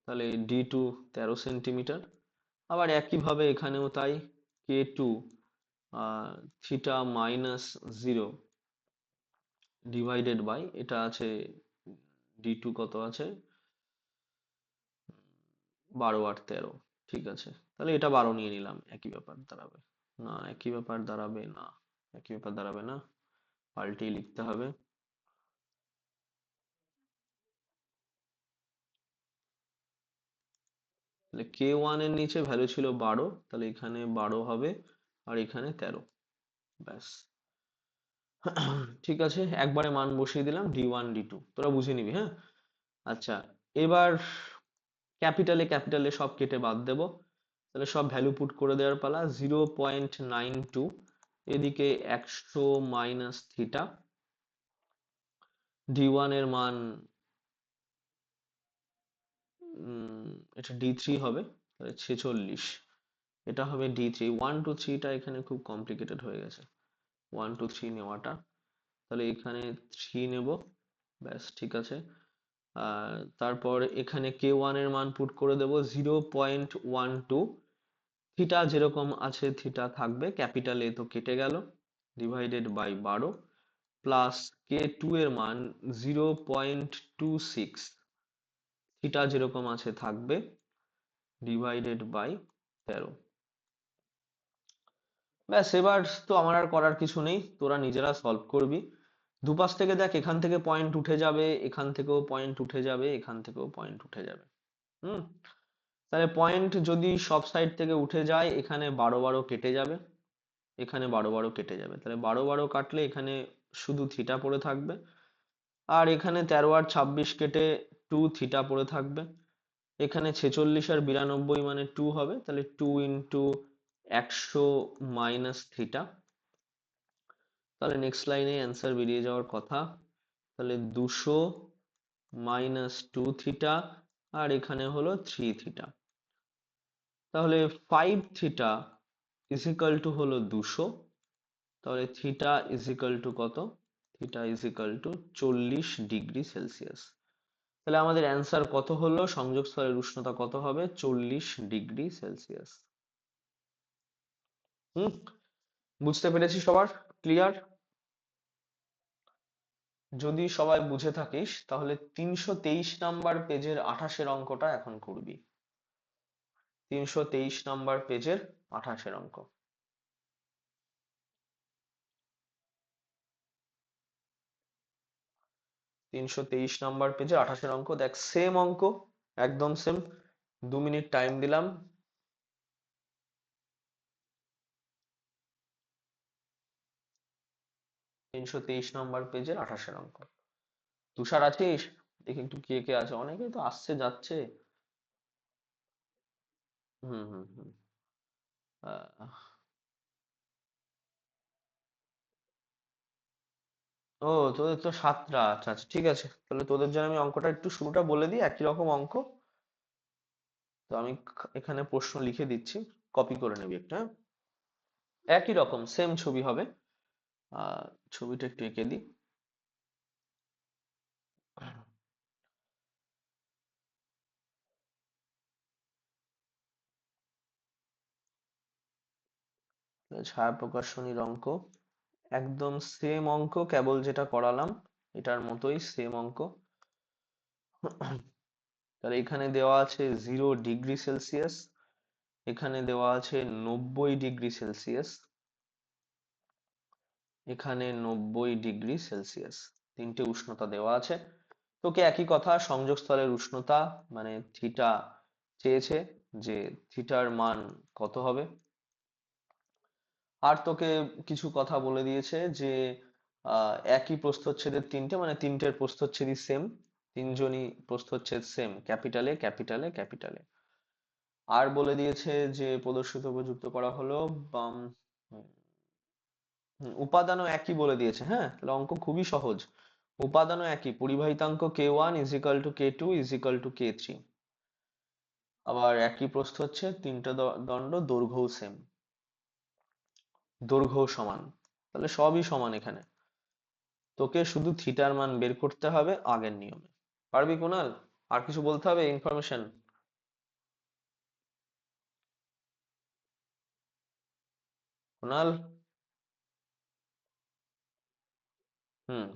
তাহলে D2 13 সেন্টিমিটার। আবার একইভাবে এখানেও তাই, K2 θ-0 ডিভাইডেড বাই, এটা আছে D2 কত আছে, 12 আর 13। ঠিক আছে, তাহলে এটা 12 নিয়ে নিলাম, একই ব্যাপার দাঁড়াবে। না, একই ব্যাপার দাঁড়াবে না, একই ব্যাপার দাঁড়াবে না, পাল্টেই লিখতে হবে। তাহলে K1 এর নিচে ভ্যালু ছিল 12, তাহলে এখানে 12 হবে, আর এখানে 13। ব্যাস। ঠিক আছে, একবারে মান বসিয়ে দিলাম D1 D2, তোরা বুঝে নিবি, হ্যাঁ। আচ্ছা, এবার ক্যাপিটালে সব কেটে বাদ দেব। তাহলে সব ভ্যালু পুট করে দেওয়ার পালা। 0.92, এদিকে 100 মাইনাস থিটা। D1 এর মান এটা D3 হবে, তাহলে 46। এটা হবে D3। 1 2 3টা এখানে খুব কমপ্লিকেটেড হয়ে গেছে, 1 2 3 নেওয়াটা। তাহলে এখানে 3 নেব, ব্যাস ঠিক আছে। আর তারপর এখানে K1 এর মান পুট করে দেব 0.12। থিটা যেরকম আছে থিটা থাকবে, ক্যাপিটাল এ তো কেটে গেল, ডিভাইডেড বাই 12, প্লাস K2 এর মান 0.26। থিটা যেরকম আছে থাকবে, ডিভাইডেড বাই 13। ব্যাস, এবার তো আমার আর করার কিছু নেই, তোরা নিজেরা সলভ করবি। দুপাশ থেকে দেখ, এখান থেকে পয়েন্ট উঠে যাবে, এখান থেকেও পয়েন্ট উঠে যাবে, এখান থেকেও পয়েন্ট উঠে যাবে। হুম। তাহলে পয়েন্ট যদি সব সাইড থেকে উঠে যায়, এখানে 12 12 কেটে যাবে, এখানে 12 12 কেটে যাবে, তাহলে 12 12 কাটলে এখানে শুধু থিটা পড়ে থাকবে। আর এখানে 13 আর 26 কেটে 2 থিটা পড়ে থাকবে। এখানে 46 আর 92 মানে 2 হবে, তাহলে 2 × 100 মাইনাস থিটা। তাহলে নেক্সট লাইনে অ্যান্সার বেরিয়ে যাওয়ার কথা। তাহলে 200 মাইনাস 2 থিটা, আর এখানে হলো 3 থিটা। তাহলে 5 থিটা ইজ ইকাল টু হলো 200। তাহলে থিটা ইজ ইকাল টু কত? Theta is equal two 40 degree Celsius. তাহলে আমাদের অ্যান্সার কত হলো? সংযোগ স্থলের উষ্ণতা কত হবে? 40 ডিগ্রি সেলসিয়াস। হুম, বুঝতে পেরেছি সবার? ক্লিয়ার? যদি সবাই বুঝে থাকিস তাহলে 323 নাম্বার পেজের 28-এর অঙ্কটা এখন করবি। 323 নাম্বার পেজের 28-এর অঙ্ক। 323 নাম্বার পেজে 28-এর অঙ্ক, দেখ সেম অঙ্ক, একদম সেম। 2 মিনিট টাইম দিলাম। 323 নাম্বার পেজের 28-এর অঙ্ক। তুষার আছিস? দেখি একটু কে কে আছে, অনেকেই তো আসছে যাচ্ছে। হুম হুম হুম। আহ, ও, তোদের তো 7টা, আচ্ছা আচ্ছা, ঠিক আছে, তাহলে তোদের জন্য আমি অঙ্কটা একটু শুরুটা বলে দিই, একই রকম অঙ্ক। তো আমি এখানে প্রশ্ন লিখে দিচ্ছি, কপি করে নেবি একটা, হ্যাঁ? একই রকম সেম ছবি হবে। আহ ছবিটা একটু এঁকে দিই। ছায়া প্রকাশনীর অঙ্ক, একদম সেম অঙ্ক, কেবল যেটা করালাম এটার মতোই সেম অঙ্ক। তাহলে এখানে দেওয়া আছে 0 ডিগ্রি সেলসিয়াস, এখানে দেওয়া আছে 90 ডিগ্রি সেলসিয়াস, এখানে 90 ডিগ্রি সেলসিয়াস। তিনটে উষ্ণতা দেওয়া আছে। তোকে একই কথা, সংযোগ স্থলের উষ্ণতা মানে থিটা চেয়েছে, যে থিটার মান কত হবে। আর তোকে কিছু কথা বলে দিয়েছে যে একই প্রস্থচ্ছেদের তিনটে, মানে তিনটের প্রস্থচ্ছেদই সেম, তিনজনই প্রস্থচ্ছেদ সেম, ক্যাপিটালে ক্যাপিটালে ক্যাপিটালে। আর বলে দিয়েছে যে প্রদর্শিত উপযুক্ত করা হলো উপাদানও একই বলে দিয়েছে। হ্যাঁ, তাহলে অঙ্ক খুবই সহজ। উপাদানও একই, পরিবাহিতাঙ্ক k1 is equal two k2 is equal two k3। আবার একই প্রস্থ হচ্ছে, তিনটে দণ্ড, দৈর্ঘ্যও সেম, দৈর্ঘ্যও সমান। তাহলে সবই সমান এখানে। তোকে শুধু থিটার মান বের করতে হবে আগের নিয়মে। পারবি কুনাল? আর কিছু বলতে হবে ইনফরমেশন? কুনাল?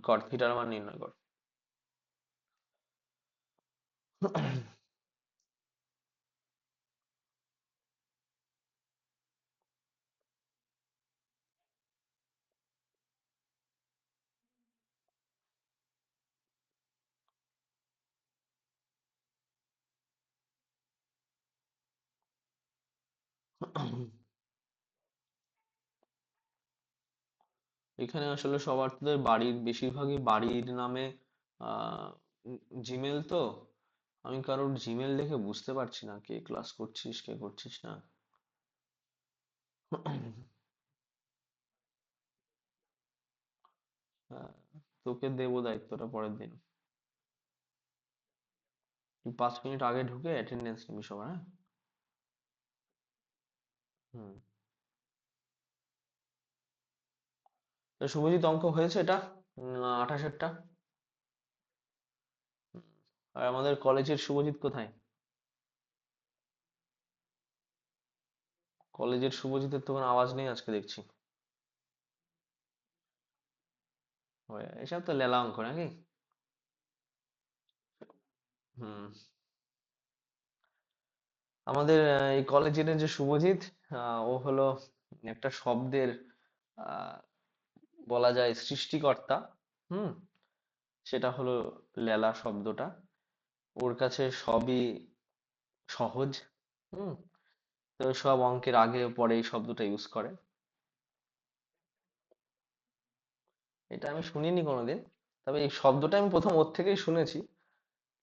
কর, থিটার মান নির্ণয় কর। এখানে আসলে সবার তোদের বাড়ির, বেশিরভাগই বাড়ির নামে আহ জিমেল তো। আমি কারোর জিমেল দেখে বুঝতে পারছি না কে ক্লাস করছিস কে করছিস না। আহ, তোকে দেবো দায়িত্বটা পরের দিন। তুই 5 মিনিট আগে ঢুকে অ্যাটেন্ডেন্স নিবি সবার, হ্যাঁ? হুম। তো শুভজিৎ, অঙ্ক হয়েছে এটা? 28-এরটা। আর আমাদের কলেজের শুভজিৎ কোথায়? কলেজের শুভজিতের তো কোনো আওয়াজ নেই আজকে দেখছি। এসব তো লেলা অঙ্ক নাকি? হুম। আমাদের এই কলেজের যে শুভজিৎ, ও হলো একটা শব্দের আহ, বলা যায় সৃষ্টিকর্তা। হুম। সেটা হলো লেলা শব্দটা। ওর কাছে সবই সহজ। হুম। তো সব অঙ্কের আগে পরে এই শব্দটা ইউজ করে। এটা আমি শুনিনি কোনোদিন, তবে এই শব্দটা আমি প্রথম ওর থেকেই শুনেছি।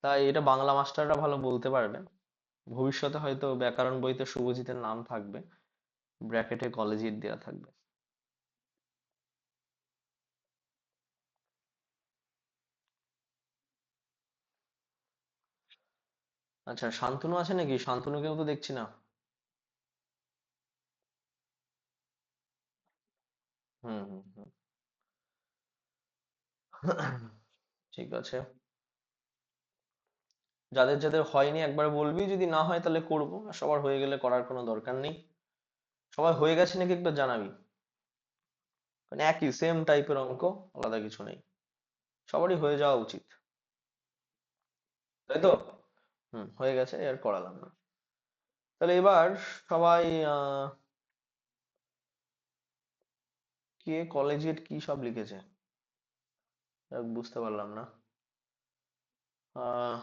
তাই এটা বাংলা মাস্টাররা ভালো বলতে পারবে। ভবিষ্যতে হয়তো ব্যাকরণ বইতে শুভজিতের নাম থাকবে, ব্র্যাকেটে কলেজিয়েট দেওয়া থাকবে। আচ্ছা, শান্তনু আছে নাকি? শান্তনুকেও তো দেখছি না। হুম হুম হুম। ঠিক আছে। যাদের যাদের হয়নি একবার বলবি, যদি না হয় তাহলে করবো, আর সবার হয়ে গেলে করার কোনো দরকার নেই। সবাই হয়ে গেছে নাকি একবার জানাবি। মানে একই সেম টাইপের অঙ্ক, আলাদা কিছু নেই। সবারই হয়ে যাওয়া উচিত, তাই তো? হয়ে গেছে, আর করালাম না। তাহলে এবার সবাই কে কলেজের কি সব লিখেছে, বুঝতে পারলাম না। আহ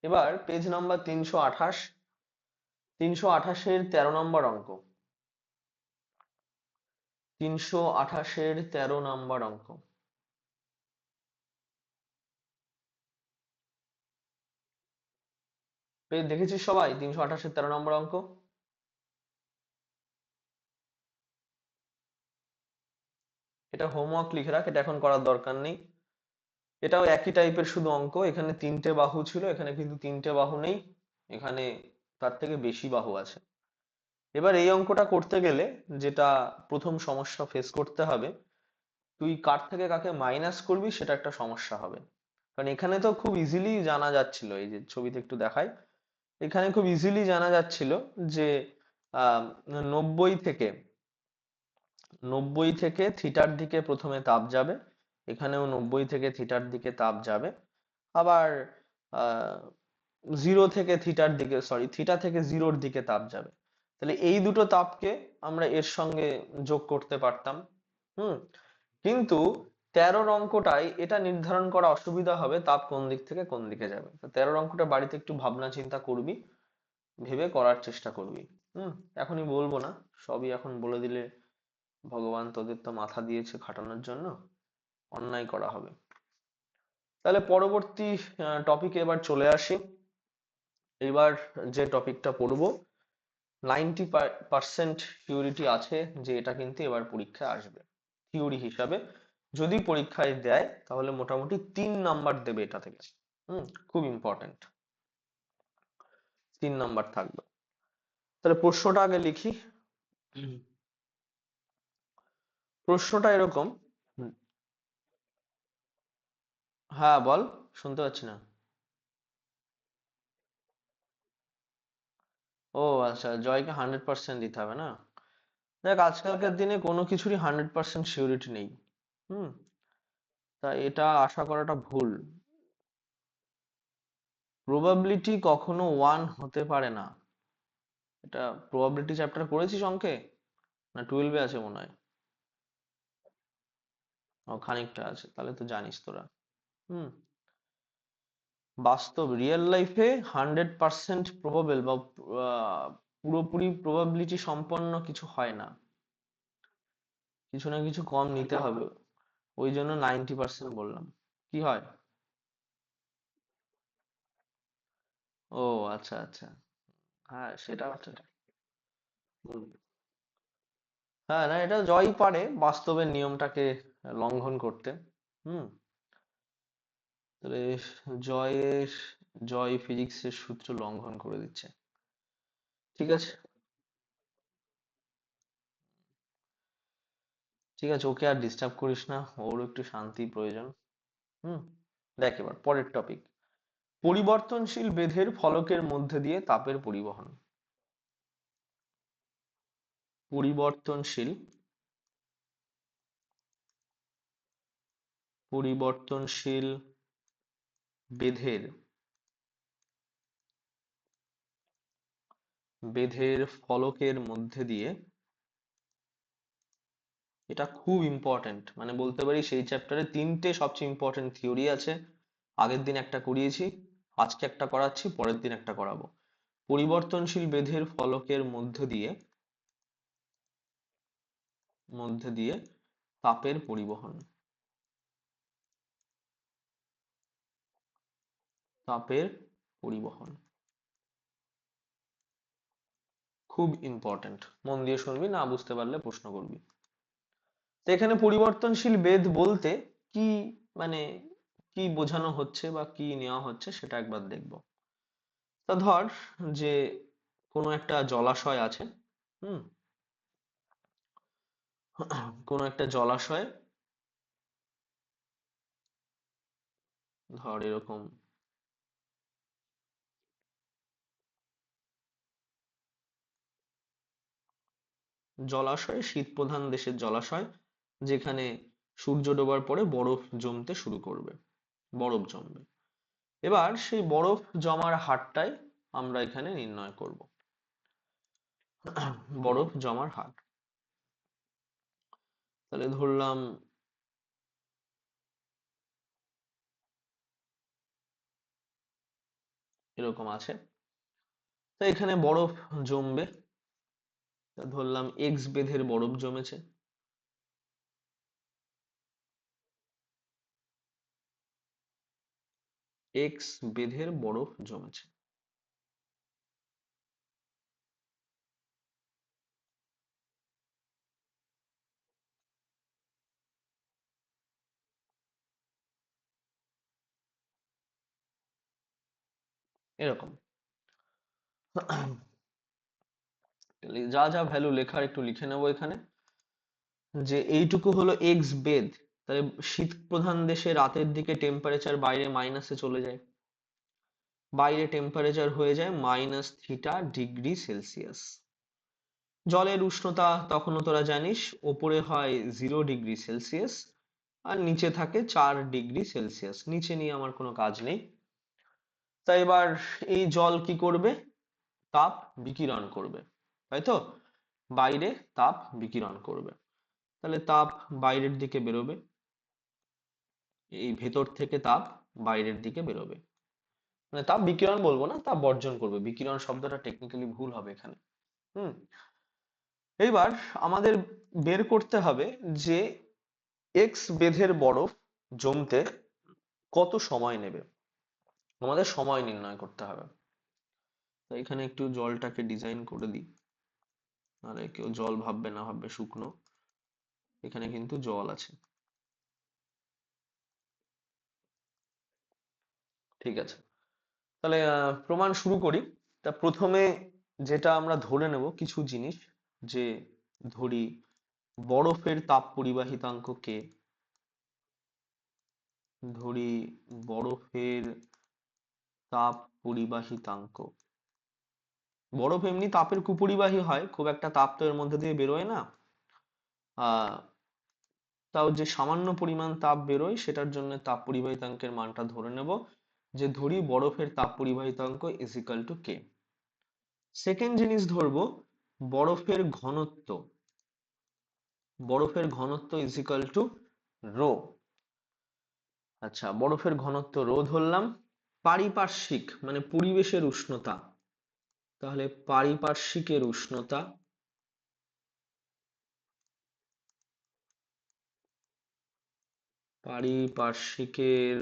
এবার পেজ নাম্বার 328, 328-এর 13 নম্বর অঙ্ক। 328-এর 13 নম্বর অঙ্ক। পেজ দেখেছিস সবাই? 328-এর 13 নম্বর অঙ্ক। এটা হোমওয়ার্ক লিখে রাখ, এটা এখন করার দরকার নেই। এটাও একই টাইপের শুধু অঙ্ক। এখানে তিনটে বাহু ছিল, এখানে কিন্তু তিনটে বাহু নেই। এখানে তার থেকে বেশি বাহু আছে। এবার এই অঙ্কটা করতে গেলে যেটা প্রথম সমস্যা ফেস করতে হবে, তুই কার থেকে কাকে মাইনাস করবি সেটা একটা সমস্যা হবে। কারণ এখানে তো খুব ইজিলি জানা যাচ্ছিল, এই যে ছবিতে একটু দেখাই, এখানে খুব ইজিলি জানা যাচ্ছিল যে আহ 90 থেকে 90 থেকে থিটার দিকে প্রথমে তাপ যাবে। এখানেও 90 থেকে থিটার দিকে তাপ যাবে। আবার আহ 0 থেকে থিটার দিকে, থিটা থেকে 0-র দিকে তাপ যাবে। তাহলে এই দুটো তাপকে আমরা এর সঙ্গে যোগ করতে পারতাম। হুম। কিন্তু 13-র অঙ্কটায় এটা নির্ধারণ করা অসুবিধা হবে তাপ কোন দিক থেকে কোন দিকে যাবে। তো 13-র অঙ্কটা বাড়িতে একটু ভাবনা চিন্তা করবি, ভেবে করার চেষ্টা করবি। হুম। এখনই বলবো না, সবই এখন বলে দিলে ভগবান তোদের তো মাথা দিয়েছে খাটানোর জন্য, অন্যায় করা হবে। তাহলে পরবর্তী টপিকে এবার চলে আসি। এবার যে টপিকটা পড়বো 90% সিউরিটি আছে যে এটা কিন্তু এবার পরীক্ষায় আসবে থিওরি হিসাবে। যদি পরীক্ষায় দেয় তাহলে মোটামুটি 3 নাম্বার দেবে এটা থেকে। খুব ইম্পর্টেন্ট, 3 নাম্বার থাকবে। তাহলে প্রশ্নটা আগে লিখি। হুম, প্রশ্নটা এরকম। হুম, হ্যাঁ বল, শুনতে পাচ্ছি না। ও আচ্ছা, জয়কে 100% দিতে হবে না? দেখ, আজকালকার দিনে কোনো কিছুরই 100% সিউরিটি নেই। হুম। তা এটা আশা করাটা ভুল। প্রবাবিলিটি কখনো 1 হতে পারে না। এটা প্রবাবিলিটি চ্যাপ্টার পড়েছিস অঙ্কে? না 12-এ আছে মনে হয়। ও খানিকটা আছে, তাহলে তো জানিস তোরা। হুম। বাস্তব রিয়েল লাইফে 100% প্রবাবল বা পুরোপুরি প্রবাবিলিটি সম্পন্ন কিছু হয় না। কিছু না কিছু কম নিতে হবে। ওই জন্য 90% বললাম। কি হয়? ও আচ্ছা আচ্ছা। হ্যাঁ সেটা হচ্ছে। হুম। হ্যাঁ না, এটা জয়ই পারে বাস্তবের নিয়মটাকে লঙ্ঘন করতে। হুম। তাহলে জয়ের জয় ফিজিক্সের সূত্র লঙ্ঘন করে দিচ্ছে। ঠিক আছে। ঠিক আছে, ওকে আর ডিস্টার্ব করিস না, ওর একটু শান্তি প্রয়োজন। হুম। দেখ এবার পরের টপিক। পরিবর্তনশীল বেধের ফলকের মধ্যে দিয়ে তাপের পরিবহন। পরিবর্তনশীল পরিবর্তনশীল বেধের বেধের ফলকের মধ্যে দিয়ে, এটা খুব ইম্পর্ট্যান্ট, মানে বলতে পারি সেই চ্যাপ্টারে 3টে সবচেয়ে ইম্পর্ট্যান্ট থিওরি আছে। আগের দিন একটা করিয়েছি, আজকে একটা করাচ্ছি, পরের দিন একটা করাবো। পরিবর্তনশীল বেধের ফলকের মধ্যে দিয়ে তাপের পরিবহন। তাপের পরিবহন খুব ইম্পর্ট্যান্ট, মন দিয়ে শুনবি, না বুঝতে পারলে প্রশ্ন করবি। তো এখানে পরিবর্তনশীল বেধ বলতে কি, মানে কি বোঝানো হচ্ছে বা কি নেওয়া হচ্ছে সেটা একবার দেখবো। তা ধর যে কোনো একটা জলাশয় আছে। হুম। কোনো একটা জলাশয়, ধর এরকম জলাশয়, শীত প্রধান দেশের জলাশয়, যেখানে সূর্য ডোবার পরে বরফ জমতে শুরু করবে, বরফ জমবে। এবার সেই বরফ জমার হারটাই আমরা এখানে নির্ণয় করব। বরফ জমার হার। তাহলে ধরলাম এরকম আছে। তো এখানে বরফ জমবে। তা ধরলাম এক্স বেধের বরফ জমেছে। এক্স বেধের বরফ জমেছে। এরকম যা যা ভ্যালু লেখার একটু লিখে নেবো এখানে। যে এইটুকু হলো এক্স বেধ। তাহলে শীত প্রধান দেশে রাতের দিকে টেম্পারেচার বাইরে মাইনাসে চলে যায়। বাইরে টেম্পারেচার হয়ে যায় -θ°C। জলের উষ্ণতা তখনও তোরা জানিস, ওপরে হয় 0°C আর নিচে থাকে 4°C। নিচে নিয়ে আমার কোনো কাজ নেই। তাই এবার এই জল কি করবে? তাপ বিকিরণ করবে, তাই তো? বাইরে তাপ বিকিরণ করবে। তাহলে তাপ বাইরের দিকে বেরোবে, এই ভেতর থেকে তাপ বাইরের দিকে বেরোবে। মানে তাপ বিকিরণ বলবো না, তাপ বর্জন করবে, বিকিরণ শব্দটা টেকনিক্যালি ভুল হবে এখানে। হুম। এইবার আমাদের বের করতে হবে যে এক্স বেধের বরফ জমতে কত সময় নেবে, আমাদের সময় নির্ণয় করতে হবে। তো এখানে একটু জলটাকে ডিজাইন করে দিই। আরে কেউ জল ভাববে না ভাববে শুকনো, এখানে কিন্তু জল আছে। ঠিক আছে, তাহলে প্রমাণ শুরু করি। তা প্রথমে যেটা আমরা ধরে নেব কিছু জিনিস, যে ধরি বরফের তাপ পরিবাহিতাঙ্ক কে, ধরি বরফের তাপ পরিবাহিতাঙ্ক। বরফ এমনি তাপের কুপরিবাহী হয়, খুব একটা তাপ তো এর মধ্যে দিয়ে বেরোয় না, আহ তাও যে সামান্য পরিমাণ তাপ বেরোয় সেটার জন্য তাপ পরিবাহিতাঙ্কের মানটা ধরে নেব, যে ধরি বরফের তাপ পরিবাহিতাঙ্ক is equal to K. Second জিনিস ধরবো বরফের ঘনত্ব, বরফের ঘনত্ব ইজ ইকাল টু রো। আচ্ছা, বরফের ঘনত্ব রো ধরলাম। পারিপার্শ্বিক মানে পরিবেশের উষ্ণতা, তাহলে পারিপার্শ্বিকের উষ্ণতা, পারিপার্শ্বিকের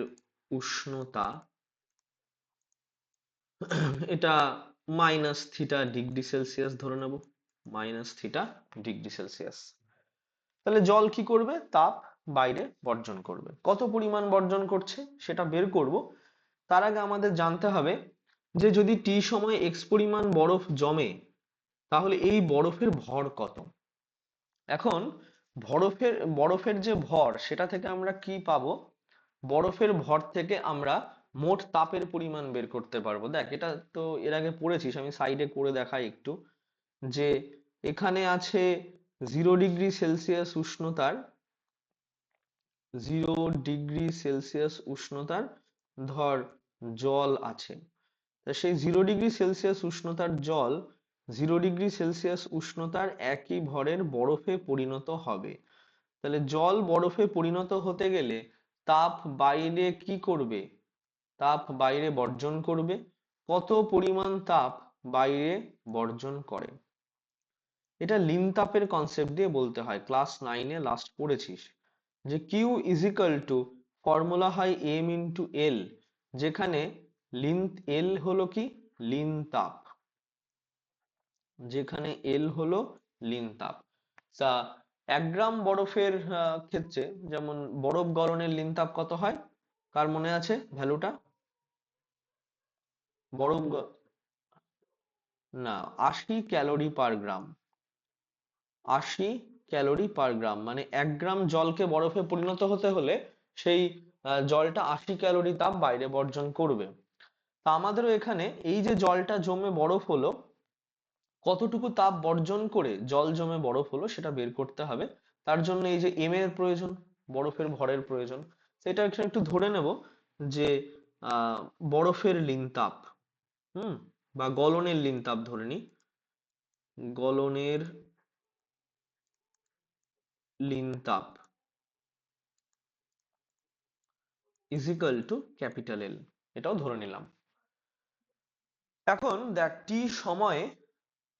উষ্ণতা এটা -θ°C ধরে নেব, -θ°C। তাহলে জল কি করবে, তাপ বাইরে বর্জন করবে। কত পরিমাণ বর্জন করছে সেটা বের করব, তার আগে আমাদের জানতে হবে যে যদি টি সময়ে এক্স পরিমাণ বরফ জমে তাহলে এই বরফের ভর কত। এখন বরফের বরফের যে ভর সেটা থেকে আমরা কি পাবো, বরফের ভর থেকে আমরা মোট তাপের পরিমাণ বের করতে পারবো। দেখ এটা তো এর আগে পড়েছিস, আমি সাইডে করে দেখাই একটু, যে এখানে আছে 0°C উষ্ণতার, 0°C উষ্ণতার ধর জল আছে। তা সেই 0°C উষ্ণতার জল 0°C উষ্ণতার একই ভরের বরফে পরিণত হবে। তাহলে জল বরফে পরিণত হতে গেলে তাপ বাইরে কি করবে, তাপ বাইরে বর্জন করবে। কত পরিমাণ তাপ বাইরে বর্জন করে, এটা লিন তাপের কনসেপ্ট দিয়ে বলতে হয়, ক্লাস 9-এ লাস্ট পড়েছিস, যে Q is equal to formula হয় এম ইন্টু এল, যেখানে লিন এল হলো কি লিন তাপ, যেখানে এল হলো লিন তাপ। তা 1 গ্রাম বরফের ক্ষেত্রে যেমন বরফ গলনের লিন তাপ কত হয়, কার মনে আছে ভ্যালুটা? বরফ না, 80 ক্যালোরি পার গ্রাম, 80 ক্যালোরি পার গ্রাম, মানে 1 গ্রাম জলকে বরফে পরিণত হতে হলে সেই জলটা 80 ক্যালোরি তাপ বাইরে বর্জন করবে। তা আমাদেরও এখানে এই যে জলটা জমে বরফ হলো, কতটুকু তাপ বর্জন করে জল জমে বরফ হলো সেটা বের করতে হবে। তার জন্য এই যে এম এর প্রয়োজন, বরফের ভরের প্রয়োজন। সেটা একটু ধরে নেব, যে আহ বরফের লিন তাপ, হুম, বা গলনের লিন তাপ ধরে নি, গলনের লিন তাপ ইজ ইকাল টু ক্যাপিটাল এল, এটাও ধরে নিলাম। এখন দেখ টি সময়ে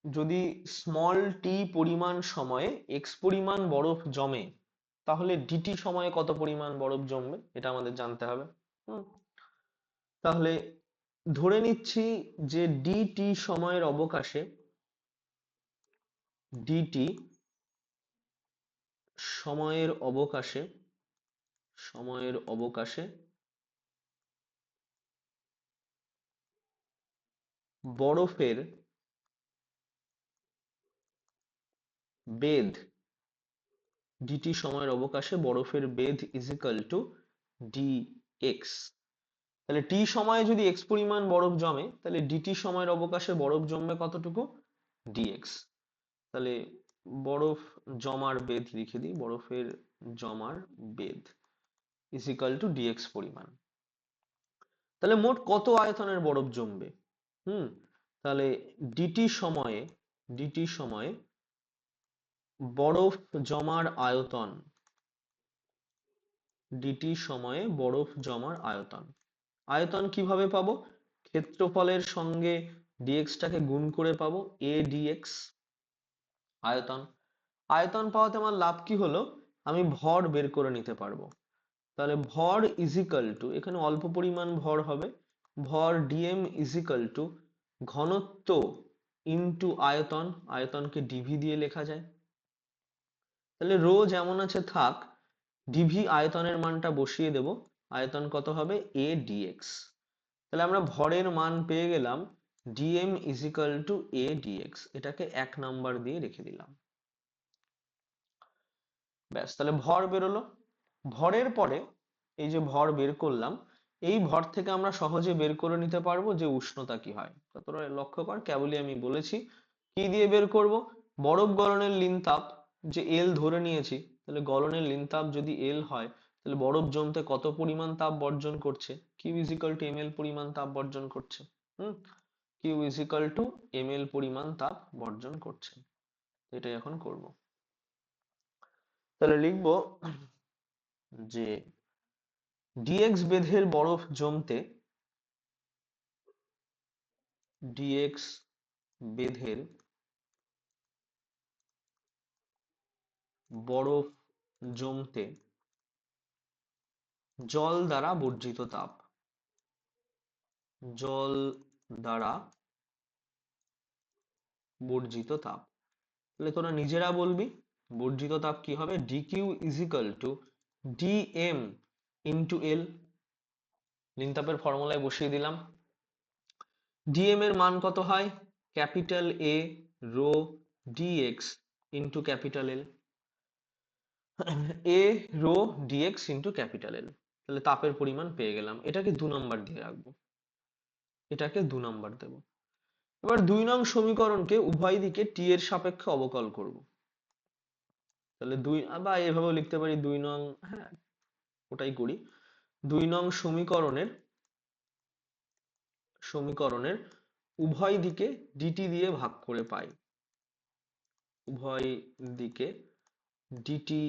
যদি স্মল টি পরিমাণ সময়ে এক্স পরিমাণ বরফ জমে, তাহলে ডিটি সময়ে কত পরিমাণ বরফ জমবে এটা আমাদের জানতে হবে। হুম, তাহলে ধরে নিচ্ছি যে ডিটি সময়ের অবকাশে, ডিটি সময়ের অবকাশে, সময়ের অবকাশে বরফের বেধ, ডিটি সময়ের অবকাশে বরফের বেধ is equal two D x. তাহলে টি সময়ে যদি এক্স পরিমাণ বরফ জমে তাহলে ডিটি সময়ের অবকাশে বরফ জমবে কতটুকু, ডিএক্স। তাহলে বরফ জমার বেধ লিখে দিই, বরফের জমার বেধ ইজ ইকাল টু ডিএক্স পরিমাণ। তাহলে মোট কত আয়তনের বরফ জমবে, হুম, তাহলে ডিটি সময়ে, ডিটি সময়ে বরফ জমার আয়তন, ডিটি সময়ে বরফ জমার আয়তন, আয়তন কিভাবে পাবো, ক্ষেত্রফলের সঙ্গে ডিএক্স টাকে গুণ করে পাবো এ ডিএক্স আয়তন। আয়তন পাওয়াতে আমার লাভ কি হলো, আমি ভর বের করে নিতে পারবো। তাহলে ভর ইজ ইকাল টু, এখানে অল্প পরিমাণ ভর হবে, ভর ডিএম ইজ ইকাল টু ঘনত্ব ইন্টু আয়তন, আয়তনকে ডিভি দিয়ে লেখা যায়। তাহলে রো যেমন আছে থাক, ডিভি আয়তনের মানটা বসিয়ে দেব, আয়তন কত হবে a dx। তাহলে আমরা ভরের মান পেয়ে গেলাম dm is equal two a dx, এটাকে 1 নাম্বার দিয়ে রেখে দিলাম। ব্যাস, তাহলে ভর বেরোলো। ভরের পরে এই যে ভর বের করলাম, এই ভর থেকে আমরা সহজে বের করে নিতে পারবো যে উষ্ণতা কি হয়। তোরা লক্ষ্য কর, কেবলই আমি বলেছি কি দিয়ে বের করব, বরফ গলনের লিন তাপ যে এল ধরে নিয়েছি, তাহলে গলনের লিন তাপ যদি এল হয়, তাহলে বরফ জমতে কত পরিমাণ তাপ বর্জন করছে, Q is equal to M L পরিমাণ তাপ বর্জন করছে। Q is equal to M L পরিমাণ তাপ বর্জন করছে। এটাই এখন করব। তাহলে লিখবো যে ডিএক্স বেধের বরফ জমতে, ডিএক্স বেধের বরফ জমতে জল দ্বারা বর্জিত তাপ, জল দ্বারা বর্জিত তাপ। তাহলে তোরা নিজেরা বলবি বর্জিত তাপ কি হবে, DQ is equal to DM into L. লিন তাপের ফর্মুলায় বসিয়ে দিলাম। ডিএম এর মান কত হয়, capital A rho DX into capital L, A rho DX into capital L. তাহলে তাপের পরিমাণ পেয়ে গেলাম, এটাকে 2 নাম্বার দিয়ে রাখবো, এটাকে 2 নাম্বার দেবো। এবার 2 নং সমীকরণকে উভয় দিকে টি এর সাপেক্ষে অবকল করব। তাহলে বা এভাবেও লিখতে পারি 2 নং, হ্যাঁ ওটাই করি। 2 নং সমীকরণের উভয় দিকে ডিটি দিয়ে ভাগ করে পাই, উভয় দিকে ডিটি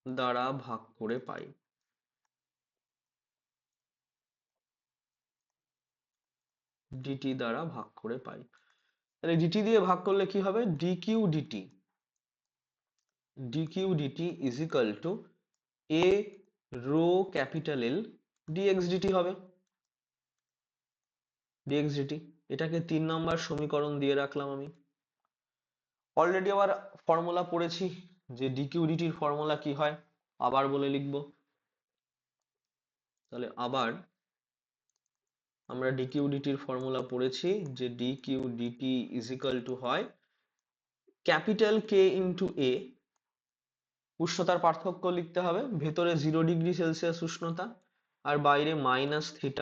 দ্বারা ভাগ করে পাই, ডিটি দ্বারা ভাগ করে পাই। তাহলে ডিটি দিয়ে ভাগ করলে কি হবে, DQ DT is equal to A rho capital L DX DT হবে, ডিএক্স ডিটি। এটাকে 3 নম্বর সমীকরণ দিয়ে রাখলাম আমি। অলরেডি আবার ফর্মুলা পড়েছি যে ডিকিউ ডিটির ফর্মুলা কি হয়, আবার বলে লিখবো। তাহলে আবার আমরা ডিকিউ ডিটির ফর্মুলা পড়েছি যে DQ DT is equal to হয় ক্যাপিটাল কে ইন্টু এ, উষ্ণতার পার্থক্য লিখতে হবে, ভেতরে 0 ডিগ্রি সেলসিয়াস উষ্ণতা আর বাইরে -θ,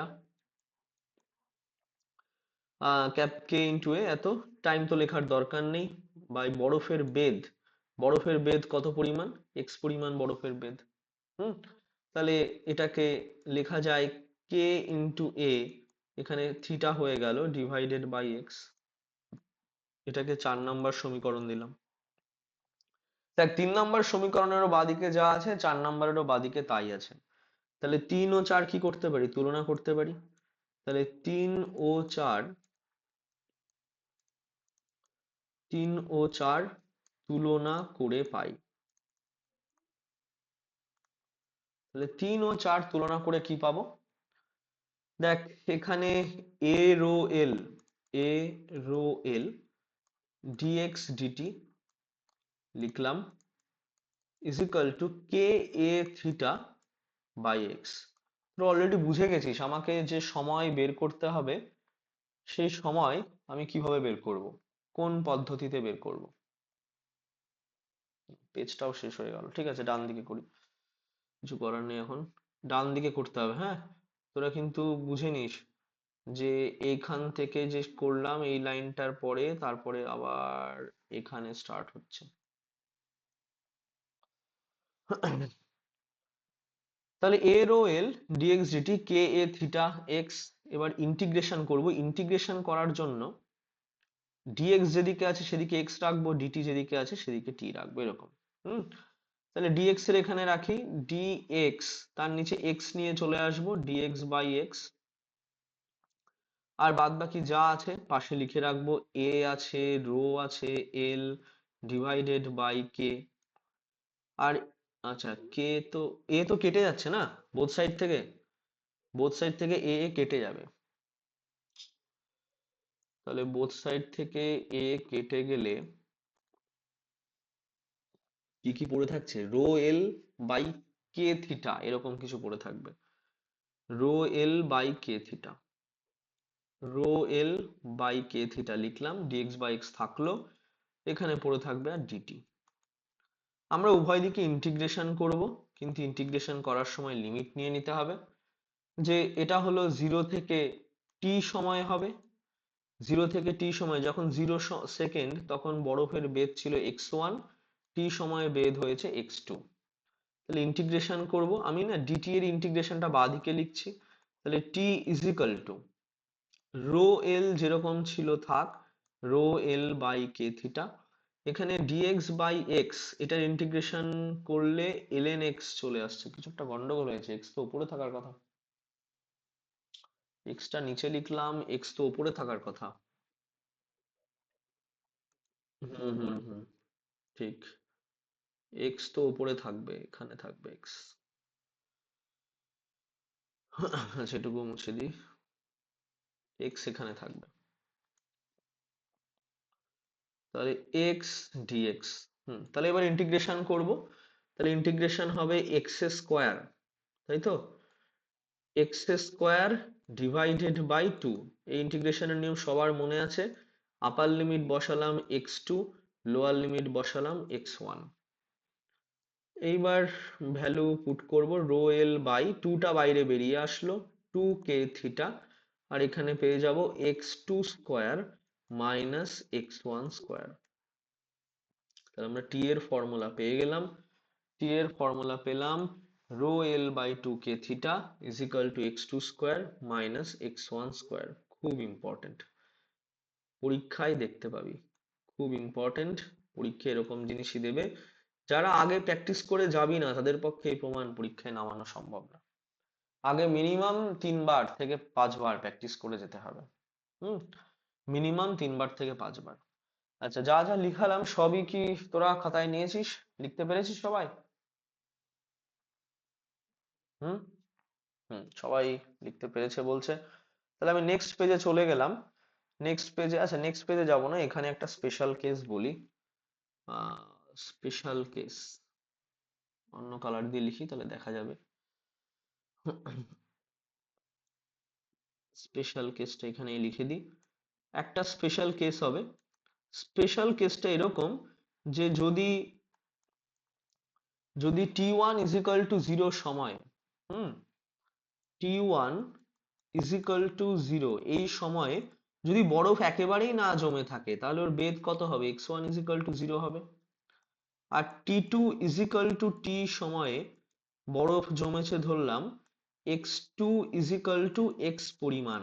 ক্যাপ কে ইন্টু এ, এত টাইম তো লেখার দরকার নেই, বাই বরফের বেধ, বরফের বেধ কত পরিমাণ, এক্স পরিমাণ বরফের বেধ। হুম তাহলে এটাকে লেখা যায় কে ইন্টু এ, এখানে থিটা হয়ে গেল ডিভাইডেড বাই এক্স, এটাকে 4 নম্বর সমীকরণ দিলাম। দেখ 3 নম্বর সমীকরণেরও বাদিকে যা আছে 4 নম্বরেরও বাদিকে তাই আছে। তাহলে 3 ও 4 কি করতে পারি, তুলনা করতে পারি। তাহলে 3 ও 4 তুলনা করে পাই। তাহলে 3 ও 4 তুলনা করে কি পাবো, দেখ এখানে A rho L, A rho L DX DT লিখলাম is equal to K A theta by X. তো অলরেডি বুঝে গেছিস আমাকে যে সময় বের করতে হবে, সেই সময় আমি কিভাবে বের করব, কোন পদ্ধতিতে বের করব। পেজটাও শেষ হয়ে গেল, ঠিক আছে ডান দিকে করি, কিছু করার নেই এখন, ডান দিকে করতে হবে। হ্যাঁ তোরা কিন্তু বুঝে নিস যে এইখান থেকে যে করলাম এই লাইনটার পরে তারপরে আবার এখানে স্টার্ট হচ্ছে। তাহলে এ rho L DX DT K A theta x, এবার ইন্টিগ্রেশন করব। ইন্টিগ্রেশন করার জন্য ডিএক্স যেদিকে আছে সেদিকে এক্স রাখবো, ডিটি যেদিকে আছে সেদিকে টি রাখবো, এরকম। হুম তাহলে ডিএক্স এর এখানে রাখি ডিএক্স, তার নিচে এক্স নিয়ে চলে আসবো ডিএক্স বাই এক্স, আর বাদ বাকি যা আছে পাশে লিখে রাখবো, এ আছে রো আছে এল ডিভাইডেড বাই কে। আর আচ্ছা কে তো, এ তো কেটে যাচ্ছে না বোথ সাইড থেকে, বোথ সাইড থেকে এ এ কেটে যাবে। তাহলে বোথ সাইড থেকে এ কেটে গেলে কি কি পড়ে থাকছে, rho L by K theta এরকম কিছু পড়ে থাকবে, rho L by K theta, rho L by K theta লিখলাম, ডিএক্স বাই এক্স থাকলো, এখানে পড়ে থাকবে আর ডিটি। আমরা উভয় দিকে ইন্টিগ্রেশন করব, কিন্তু ইন্টিগ্রেশন করার সময় লিমিট নিয়ে নিতে হবে, যে এটা হলো 0 থেকে টি সময় হবে, 0 থেকে টি সময় যখন 0 সেকেন্ড তখন বরফের বেধ ছিল x1, টি সময়ে বেধ হয়েছে x2। তাহলে ইন্টিগ্রেশন করব, আমি না ডিটি এর ইন্টিগ্রেশনটা বাঁ দিকে লিখছি, তাহলে t is equal to rho L যেরকম ছিল থাক, rho L by K theta, এখানে ডিএক্স বাই এক্স এটার ইন্টিগ্রেশন করলে ln x চলে আসছে, কিছু একটা গন্ডগোল হয়েছে, এক্স তো উপরে থাকার কথা, এক্সটা নিচে লিখলাম, এক্স তো উপরে থাকার কথা। হুম হুম হুম, ঠিক, এক্স তো উপরে থাকবে, এখানে থাকবে এক্স। সেটুকু মুছে দিই, এক্স এখানে থাকবে, তাহলে এক্স ডিএক্স। তাহলে এবার ইন্টিগ্রেশন করব, তাহলে ইন্টিগ্রেশন হবে এক্স স্কোয়ার, তাই তো, X square divided by two, এই ইন্টিগ্রেশনের নিয়ম সবার মনে আছে, আপার লিমিট বসালাম x2, লোয়ার লিমিট বসালাম x1। এইবার ভ্যালু পুট করব, রো এল বাই টুটা বাইরে বেরিয়ে আসলো, টু কে থিটা, আর এখানে পেয়ে যাব x2 square minus x1 square. তাহলে আমরা টি এর ফর্মুলা পেয়ে গেলাম, টি এর ফর্মুলা পেলাম, rho L by two K theta is equal to x2 square minus x1 square. খুব ইম্পর্টেন্ট, পরীক্ষায় দেখতে পাবি, খুব ইম্পর্টেন্ট, পরীক্ষা এরকম জিনিসই দেবে, যারা আগে প্র্যাকটিস করে যাবি না তাদের পক্ষে এই প্রমাণ পরীক্ষায় নামানো সম্ভব না, আগে মিনিমাম 3 বার থেকে 5 বার প্র্যাকটিস করে যেতে হবে। হুম, মিনিমাম 3 বার থেকে 5 বার। আচ্ছা, যা যা লিখালাম সবই কি তোরা খাতায় নিয়েছিস, লিখতে পেরেছিস সবাই? হুম সবাই লিখতে পেরেছে বলছে, তাহলে আমি নেক্সট পেজে চলে গেলাম। নেক্সট পেজে, আচ্ছা নেক্সট পেজে যাব না, এখানে একটা স্পেশাল কেস বলি, স্পেশাল কেস অন্য কালার দিয়ে লিখি তাহলে দেখা যাবে। স্পেশাল কেসটা এখানে লিখে দিই, একটা স্পেশাল কেস হবে, স্পেশাল কেসটা এরকম, যে যদি যদি t1 ইজ ইকাল টু 0 সময়, হুম t1 ইজ ইকাল টু 0 এই সময়ে যদি বরফ একেবারেই না জমে থাকে, তাহলে ওর বেধ কত হবে, x1 ইজ ইকাল টু 0 হবে। আর t2 ইজ ইকাল টু টি সময়ে বরফ জমেছে ধরলাম x2 is equal two x পরিমাণ,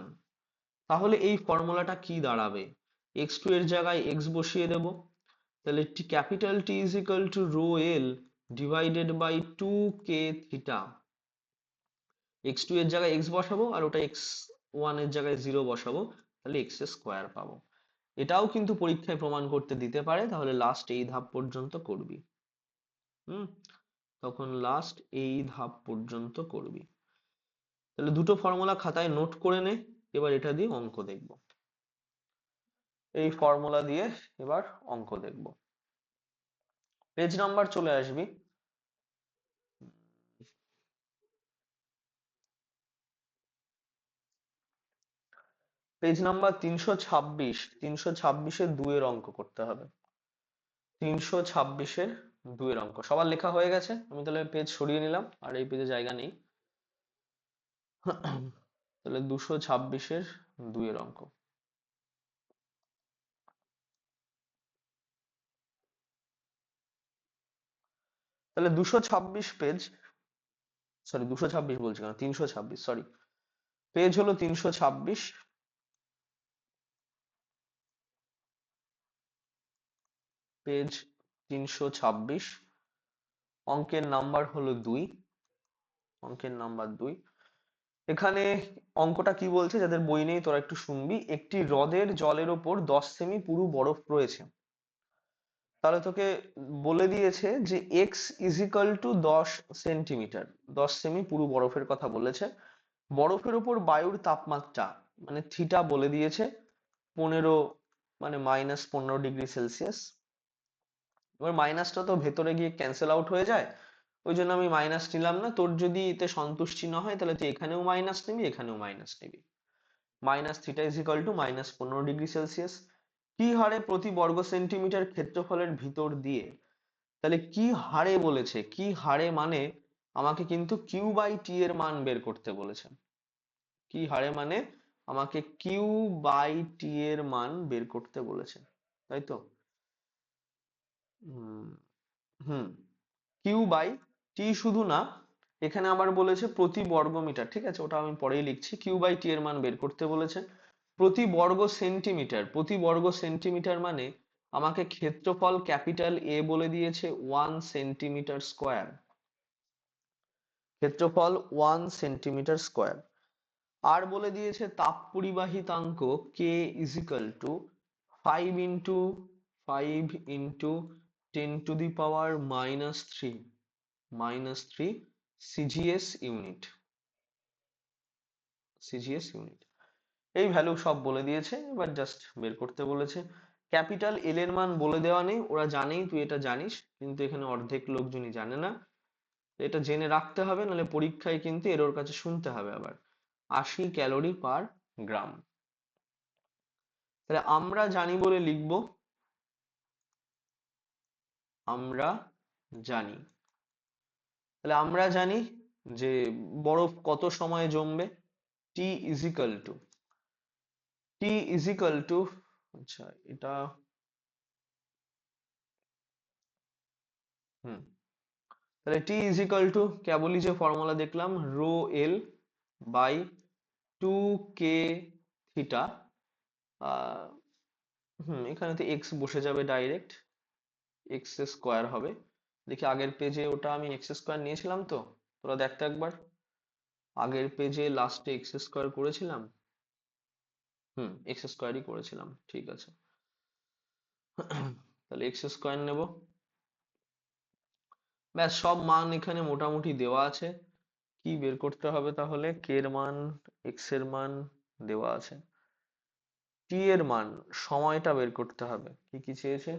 তাহলে এই ফর্মুলাটা কি দাঁড়াবে, x2 এর জায়গায় x বসিয়ে দেব, তাহলে capital T is equal to rho L divided by two K theta, x2 এর জায়গায় x বসাবো আর ওটা x1 এর জায়গায় 0 বসাবো, তাহলে x স্কোয়ার পাবো। এটাও কিন্তু পরীক্ষায় প্রমাণ করতে দিতে পারে, তাহলে লাস্ট এই ধাপ পর্যন্ত করবি। হুম তখন লাস্ট এই ধাপ পর্যন্ত করবি, তাহলে দুটো ফর্মুলা খাতায় নোট করে নে, এবার এটা দিয়ে অঙ্ক দেখব, এই ফর্মুলা দিয়ে এবার অঙ্ক দেখব। পেজ নাম্বার চলে আসবি, পেজ নাম্বার 326, 326-এর 2-এর অঙ্ক করতে হবে, 326-এর 2-এর অঙ্ক সবার লেখা হয়ে গেছে, আমি তাহলে পেজ সরিয়ে নিলাম, আর এই পেজে জায়গা নেই। তাহলে 226-এর 2-এর অঙ্ক, তাহলে 226 পেজ, সরি 226 বলছি কেন, 326, সরি, পেজ হলো 326, পেজ 326, অঙ্কের নাম্বার হলো 2, অঙ্কের নাম্বার 2। এখানে অঙ্কটা কি বলছে, যাদের বই নেই তোরা একটু শুনবি, একটি হ্রদের জলের ওপর 10 সেমি পুরু বরফ রয়েছে, তাহলে তোকে বলে দিয়েছে যে x is equal two 10 centimetre, 10 semi পুরু বরফের কথা বলেছে, বরফের উপর বায়ুর তাপমাত্রা মানে থিটা বলে দিয়েছে, 15 মানে -15°C। এবার মাইনাসটা তো ভেতরে গিয়ে ক্যান্সেল আউট হয়ে যায়, ওই জন্য আমি মাইনাস নিলাম না। তোর যদি এতে সন্তুষ্টি না হয় তাহলে তুই এখানেও মাইনাস নিবি, এখানেও মাইনাস নিবি। -θ = -15°C। কি হারে প্রতি বর্গ সেন্টিমিটার ক্ষেত্রফলের ভিতর দিয়ে, তাহলে কি হারে বলেছে, কি হারে মানে আমাকে কিন্তু Q/T এর মান বের করতে বলেছে। কি হারে মানে আমাকে Q/T এর মান বের করতে বলেছে, তাই তো? হুম হুম Q/T শুধু না, এখানে আবার বলেছে প্রতি বর্গ মিটার, ঠিক আছে, ওটা আমি পরেই লিখছি। Q/T এর মান বের করতে বলেছে। প্রতি বর্গ সেন্টিমিটার মানে আমাকে ক্ষেত্রফল ক্যাপিটাল এ বলে দিয়েছে 1 সেন্টিমিটার স্কোয়ার। ক্ষেত্রফল 1 সেন্টিমিটার স্কোয়ার। আর বলে দিয়েছে তাপ পরিবাহিতাঙ্ক কে ইজিক্যাল টু 5 × 10⁻³ সিজিএস ইউনিট। এই ভ্যালু সব বলে দিয়েছে, এবার জাস্ট বের করতে বলেছে। ক্যাপিটাল এল এর মান বলে দেওয়া নেই, ওরা জানেই, তুই এটা জানিস, কিন্তু এখানে অর্ধেক লোকজনই জানে না। এটা জেনে রাখতে হবে, নাহলে পরীক্ষায় কিন্তু এর ওর কাছে শুনতে হবে আবার। 80 ক্যালোরি/গ্রাম। তাহলে আমরা জানি বলে লিখবো, আমরা জানি। তাহলে আমরা জানি যে বরফ কত সময় জমবে। টি ইজিক্যাল টু টি ইজিক্যাল টু আচ্ছা এটা হুম তাহলে টি ইজিক্যাল টু কেবলই যে ফর্মুলা দেখলাম, ρl/2k θ। আহ এখানে তো এক্স বসে যাবে ডাইরেক্ট, এক্স স্কোয়ার হবে। দেখি আগের পেজে ওটা আমি এক্স স্কোয়ার নিয়েছিলাম তো, তোরা দেখতে একবার। আগের পেজে লাস্টে এক্স স্কোয়ার করেছিলাম। এক্স স্কোয়ারই করেছিলাম, ঠিক আছে। তাহলে এক্স স্কোয়ার নেব। ব্যাস, সব মান এখানে মোটামুটি দেওয়া আছে। কি বের করতে হবে তাহলে? কে এর মান, এক্স এর মান দেওয়া আছে। টি এর মান, সময়টা বের করতে হবে। কি কি চেয়েছে?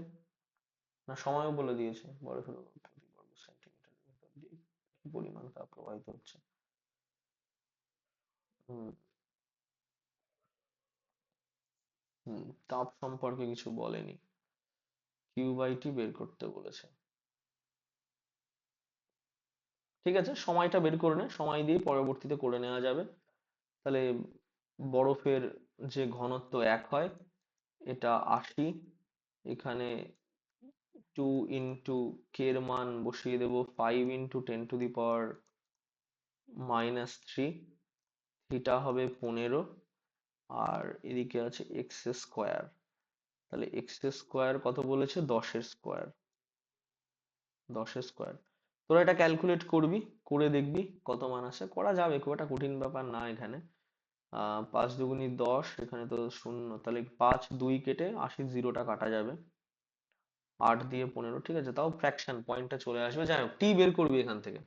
না, সময়ও বলে দিয়েছে। বরফের প্রতি বর্গ সেন্টিমিটারের ভেতর দিয়ে কি পরিমাণ তাপ প্রবাহিত হচ্ছে। হুম তাপ সম্পর্কে কিছু বলেনি, Q/T বের করতে বলেছে। ঠিক আছে, সময়টা বের করে নে, সময় দিয়ে পরবর্তীতে করে নেওয়া যাবে। তাহলে বরফের যে ঘনত্ব 1 হয়, এটা 80। এখানে 2 × k এর মান বসিয়ে দেব 5 × 10⁻³ থিটা হবে 15। আর এদিকে আছে এক্স স্কোয়ার। তাহলে এক্স স্কোয়ার কত বলেছে? 10 এর স্কোয়ার। 10 এর স্কোয়ার। তোরা এটা ক্যালকুলেট করবি, করে দেখবি কত মান আসে। করা যাবে, খুব একটা কঠিন ব্যাপার না এখানে। 5 × 2 = 10, এখানে তো শূন্য, তাহলে 5 2 কেটে 80 কাটা যাবে। 8 দিয়ে 15, ঠিক আছে, তাও ফ্র্যাকশন পয়েন্টটা চলে আসবে। যাই হোক, টি বের করবি এখান থেকে।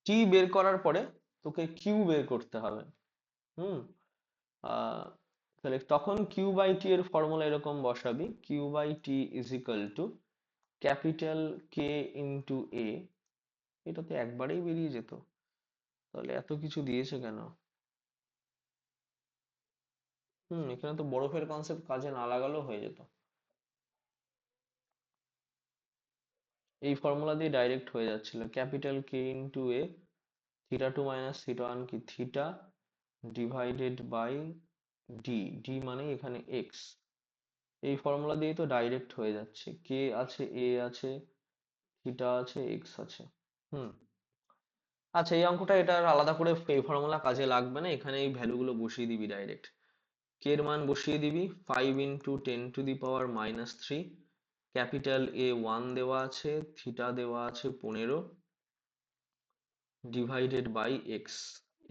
টি বের করার পরে তোকে কিউ বের করতে হবে। হুম আহ তাহলে তখন Q/T এর ফর্মুলা এরকম বসাবি, Q/T = ক্যাপিটাল কে ইন্টু এ। এটা তো একবারেই বেরিয়ে যেত, তাহলে এত কিছু দিয়েছে কেন? এখানে তো বরফের কনসেপ্ট কাজে না লাগালেও হয়ে যেত। এই ফর্মুলা দিয়ে ডাইরেক্ট হয়ে যাচ্ছিল, capital K into A, θ2 - θ1 K theta, divided by D. D মানে এখানে এক্স। এই ফর্মুলা দিয়ে তো ডাইরেক্ট হয়ে যাচ্ছে, কে আছে, এ আছে, থিটা আছে, এক্স আছে। হুম আচ্ছা, এই অঙ্কটা এটা আর আলাদা করে এই ফর্মুলা কাজে লাগবে না, এখানে এই ভ্যালুগুলো বসিয়ে দিবি ডাইরেক্ট। কে এর মান বসিয়ে দিবি 5 × 10⁻³ ক্যাপিটাল এ 1 দেওয়া আছে, থিটা দেওয়া আছে 15, ডিভাইডেড বাই এক্স।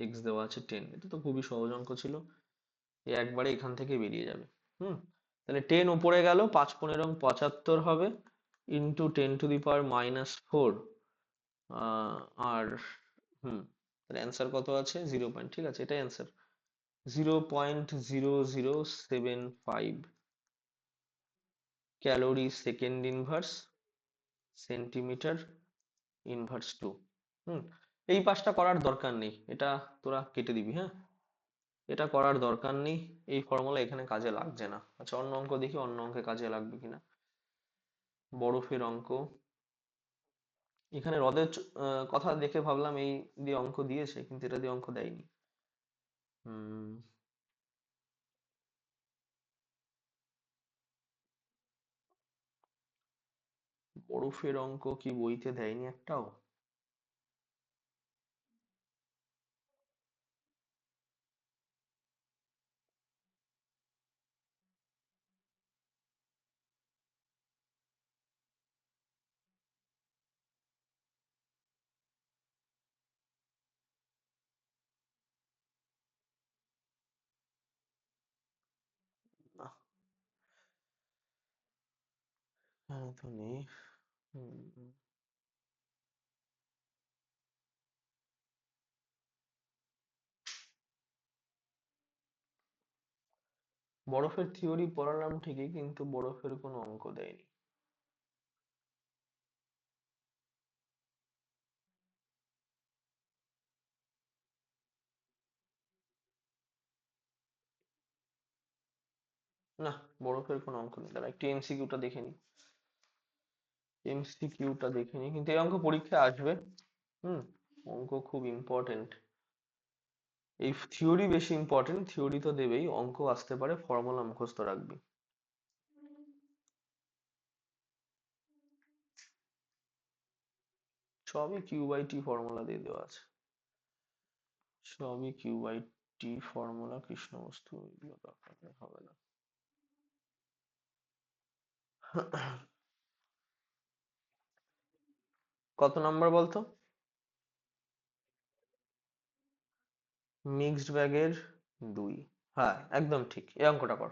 এক্স দেওয়া আছে 10। এটা তো খুবই সহজ অঙ্ক ছিল, একবারে এখান থেকে বেরিয়ে যাবে। হুম তাহলে 10 উপরে গেল, 5 × 15 = 75 হবে, ইন্টু 10⁻⁻4। আর হুম তাহলে অ্যান্সার কত আছে? 0 পয়েন্ট। ঠিক আছে, এটাই answer. 0.0075 calorie second inverse centimetre inverse two. হুম, এই পাঁচটা করার দরকার নেই, এটা তোরা কেটে দিবি, হ্যাঁ, এটা করার দরকার নেই, এই ফর্মুলা এখানে কাজে লাগছে না। আচ্ছা, অন্য অঙ্ক দেখি, অন্য অঙ্কে কাজে লাগবে কিনা। বরফের অঙ্ক, এখানে হ্রদের কথা দেখে ভাবলাম এই দিয়ে অঙ্ক দিয়েছে, কিন্তু এটা দিয়ে অঙ্ক দেয়নি। হুম, বরফের অঙ্ক কি বইতে দেয়নি একটাও? না, হ্যাঁ তো নেই। হুম, বরফের থিওরি পড়ালাম ঠিকই, কিন্তু বরফের কোনো অঙ্ক দেয়নি। না, বরফের কোনো অঙ্ক নেই, দাঁড়া একটু এমসিকিউটা দেখে নি। এমসিকিউটা দেখে নি, কিন্তু এই অঙ্ক পরীক্ষায় আসবে। হুম, অঙ্ক খুব ইম্পর্টেন্ট। এই থিওরি বেশি ইম্পর্টেন্ট, থিওরি তো দেবেই, অঙ্ক আসতে পারে, ফর্মুলা মুখস্থ রাখবি। সবই কিউ বাই টি ফর্মুলা দিয়ে দেওয়া আছে, সবই কিউ বাই টি ফর্মুলা, কৃষ্ণ বস্তু এগুলো দরকার নেই, হবে না। কত নাম্বার বলতো? মিক্সড ব্যাগের 2। হ্যাঁ, একদম ঠিক, এই অঙ্কটা কর।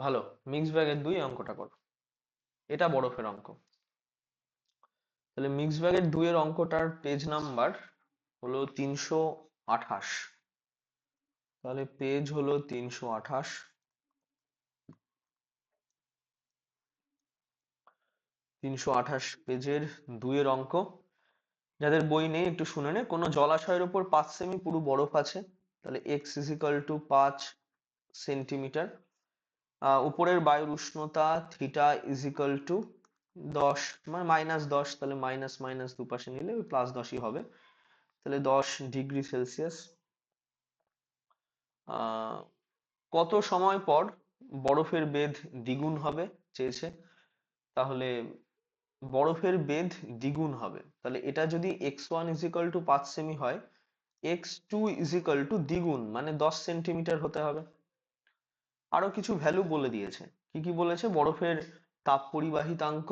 ভালো, মিক্সড ব্যাগের 2, অঙ্কটা কর। এটা বরফের অঙ্ক। তাহলে মিক্সড ব্যাগের 2 এর অঙ্কটার পেজ নাম্বার হলো 328। তাহলে পেজ হলো 328। 328 পেজের 2 এর অঙ্ক। যাদের বই নেই একটু শুনে নে। কোনো জলাশয়ের উপর 5 সেমি পুরো বরফ আছে, তাহলে এক্স ইজিক্যাল টু 5 সেন্টিমিটার। উপরের বায়ুর উষ্ণতা থিটা ইজিক্যাল টু 10, মানে -10, তাহলে মাইনাস মাইনাস দুপাশে নিলে ওই +10ই হবে, তাহলে 10 ডিগ্রি সেলসিয়াস। আহ কত সময় পর বরফের বেধ দ্বিগুণ হবে চেয়েছে। তাহলে বরফের বেধ দ্বিগুণ হবে, তাহলে এটা যদি x1 = 5 সেমি হয়, x2 = দ্বিগুণ মানে 10 সেন্টিমিটার হতে হবে। আরো কিছু ভ্যালু বলে দিয়েছে। কি কি বলেছে? বরফের তাপ পরিবাহিতাঙ্ক,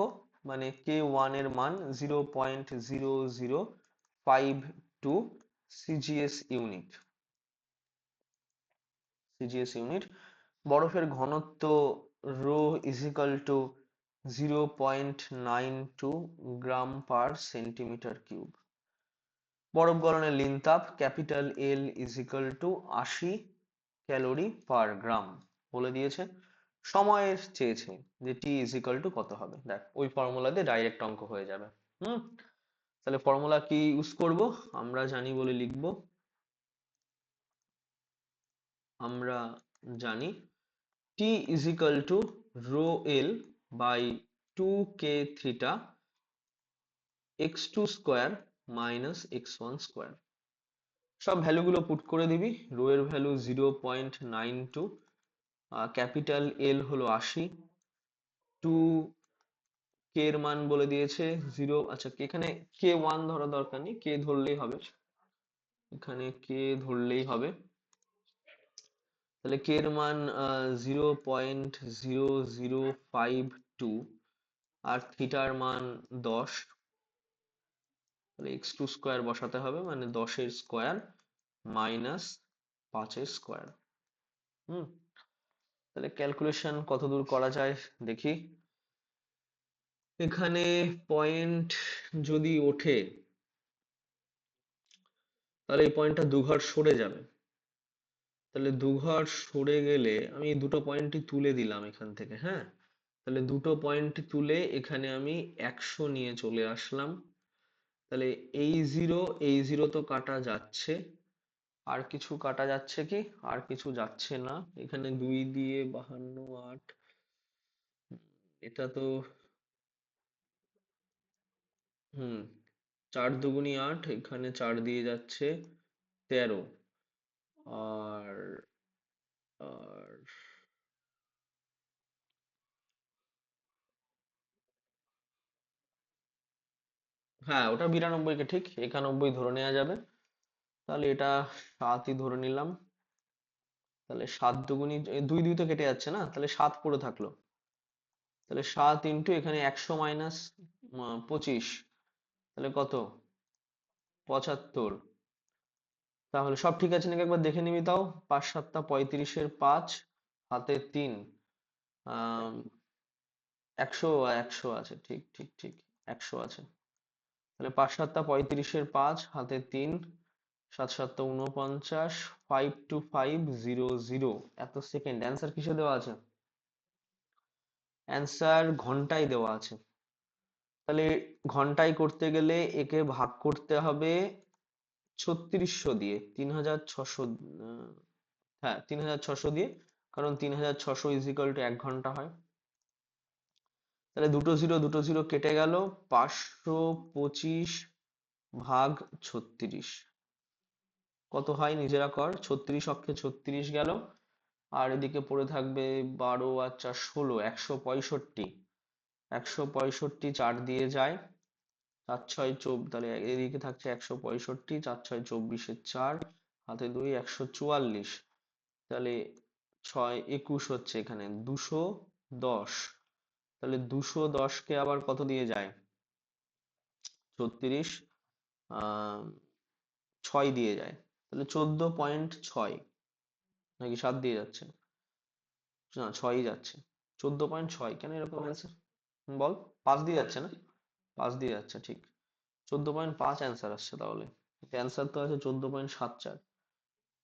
মানে K1 এর মান 0.0052 সিজিএস ইউনিট। বরফের ঘনত্ব rho is equal to 0.92 gram per centimetre cube. বরফ গলনের লিন তাপ capital L is equal to 80 calorie per gram বলে দিয়েছে। সময়ের চেয়েছে যে টি ইজিক্যাল টু কত হবে। দেখ, ওই ফর্মুলা দিয়ে ডাইরেক্ট অঙ্ক হয়ে যাবে। হুম, তাহলে ফর্মুলা কি ইউজ করব? আমরা জানি বলে লিখব। আমরা জানি t is equal to rho L by 2k theta x2 square minus x1 square. সব ভ্যালুগুলো পুট করে দিবি। রো এর ভ্যালু 0.92, ক্যাপিটাল এল হলো 80, 2k এর মান বলে দিয়েছে 0। আচ্ছা, এখানে k1 ধরা দরকার নেই, k ধরলেই হবে, এখানে k ধরলেই হবে। তাহলে k এর মান 0.0052, আর থিটার মান 10। তাহলে x2 স্কোয়ার বসাতে হবে, মানে 10 এর স্কোয়ার মাইনাস 5 এর স্কোয়ার। হুম, তাহলে ক্যালকুলেশন কত দূর করা যায় দেখি। এখানে পয়েন্ট যদি ওঠে, তাহলে এই পয়েন্টটা দুঘর সরে যাবে, তাহলে দুঘর সরে গেলে আমি এই দুটো পয়েন্টই তুলে দিলাম এখান থেকে, হ্যাঁ। তাহলে দুটো পয়েন্ট তুলে এখানে আমি 100 নিয়ে চলে আসলাম। তাহলে এই জিরো তো কাটা যাচ্ছে। আর কিছু কাটা যাচ্ছে কি? আর কিছু যাচ্ছে না। এখানে 2 দিয়ে 52 8, এটা তো হুম 4 দুগুনি 8, এখানে 4 দিয়ে যাচ্ছে 13। আর আর হ্যাঁ, ওটা 92 কে ঠিক 91 ধরে নেওয়া যাবে। তাহলে এটা 7ই ধরে নিলাম। তাহলে 7 দুগুনি 2 2 তো কেটে যাচ্ছে না, তাহলে 7 পড়ে থাকলো। তাহলে 7 ইন্টু এখানে 100 মাইনাস 25, তাহলে কত? 75। তাহলে সব ঠিক আছে নাকি একবার দেখে নিবি তাও। 5 7 35-এর 5, হাতে 3, আহ 100, 100 আছে, ঠিক ঠিক ঠিক 100 আছে। তাহলে 5 7 35-এর 5, হাতে 3, 7 7 49, 52500। এত সেকেন্ড অ্যান্সার কিসে দেওয়া আছে? অ্যান্সার ঘন্টায় দেওয়া আছে। তাহলে ঘন্টায় করতে গেলে একে ভাগ করতে হবে 3600 দিয়ে, 3600। হ্যাঁ, 3600 দিয়ে, কারণ 3600 ইজিক্যাল টু 1 ঘন্টা হয়। তাহলে দুটো জিরো কেটে গেল। 525 ভাগ 36 কত হয় নিজেরা কর। 36 অক্ষে 36 গেল। আর এদিকে পড়ে থাকবে 12 আর 4 16, 165। 165 4 দিয়ে যায়, 4 6 24, তাহলে এদিকে থাকছে 165, 4 6 24-এর 4, হাতে 2, 144। তাহলে 6 21 হচ্ছে এখানে 210। তাহলে 210-কে আবার কত দিয়ে যায়? 36 আহ 6 দিয়ে যায়। তাহলে 14.6, নাকি 7 দিয়ে যাচ্ছে? না, 6ই যাচ্ছে। 14.6 কেন এরকম আছে? বল। 5 দিয়ে যাচ্ছে না? 5 দিয়ে যাচ্ছে, ঠিক। 14.5 অ্যান্সার আসছে তাহলে। অ্যান্সার তো আছে 14.74।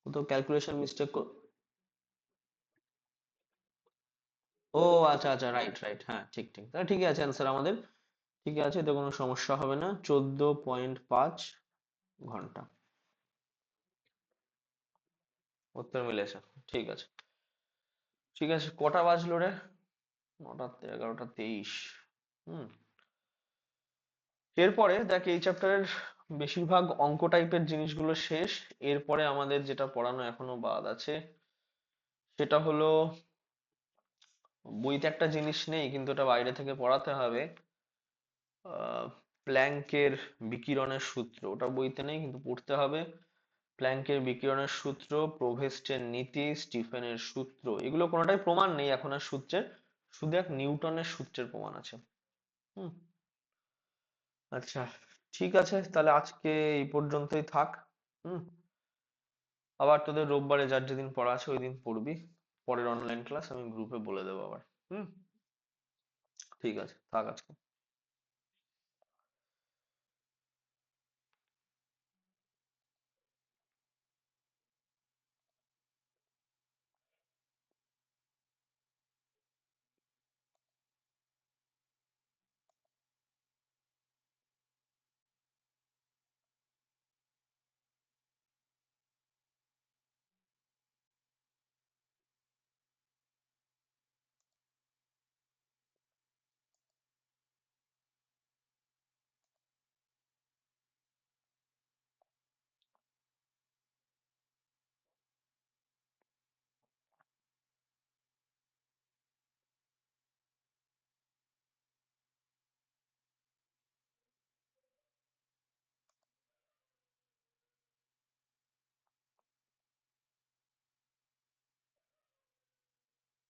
কোথাও ক্যালকুলেশন মিস্টেক। ও আচ্ছা আচ্ছা, রাইট রাইট, হ্যাঁ ঠিক ঠিক, তাহলে ঠিকই আছে অ্যান্সার আমাদের। ঠিক আছে, এতে কোনো সমস্যা হবে না। 14.5 ঘন্টা উত্তর মিলেছে। ঠিক আছে। ঠিক আছে, কটা বাজলো রে? 11:23। হুম। এরপরে দেখ, এই চ্যাপ্টারের বেশিরভাগ অঙ্ক টাইপের জিনিসগুলো শেষ। এরপরে আমাদের যেটা পড়ানো এখনো বাদ আছে সেটা হলো, বইতে একটা জিনিস নেই কিন্তু এটা বাইরে থেকে পড়াতে হবে। প্ল্যাঙ্কের বিকিরণের সূত্র, ওটা বইতে নেই কিন্তু পড়তে হবে। প্ল্যাঙ্কের বিকিরণের সূত্র, প্রোভেস্টের নীতি, স্টিফেনের সূত্র, এগুলো কোনোটাই প্রমাণ নেই এখন আর সূত্রের, শুধু এক নিউটনের সূত্রের প্রমাণ আছে। হুম। আচ্ছা, ঠিক আছে, তাহলে আজকে এই পর্যন্তই থাক। হুম। আবার তোদের রোববারে যার যেদিন পড়া আছে ওই দিন পড়বি। পরের অনলাইন ক্লাস আমি গ্রুপে বলে দেবো আবার। হুম। ঠিক আছে, থাক আজকে।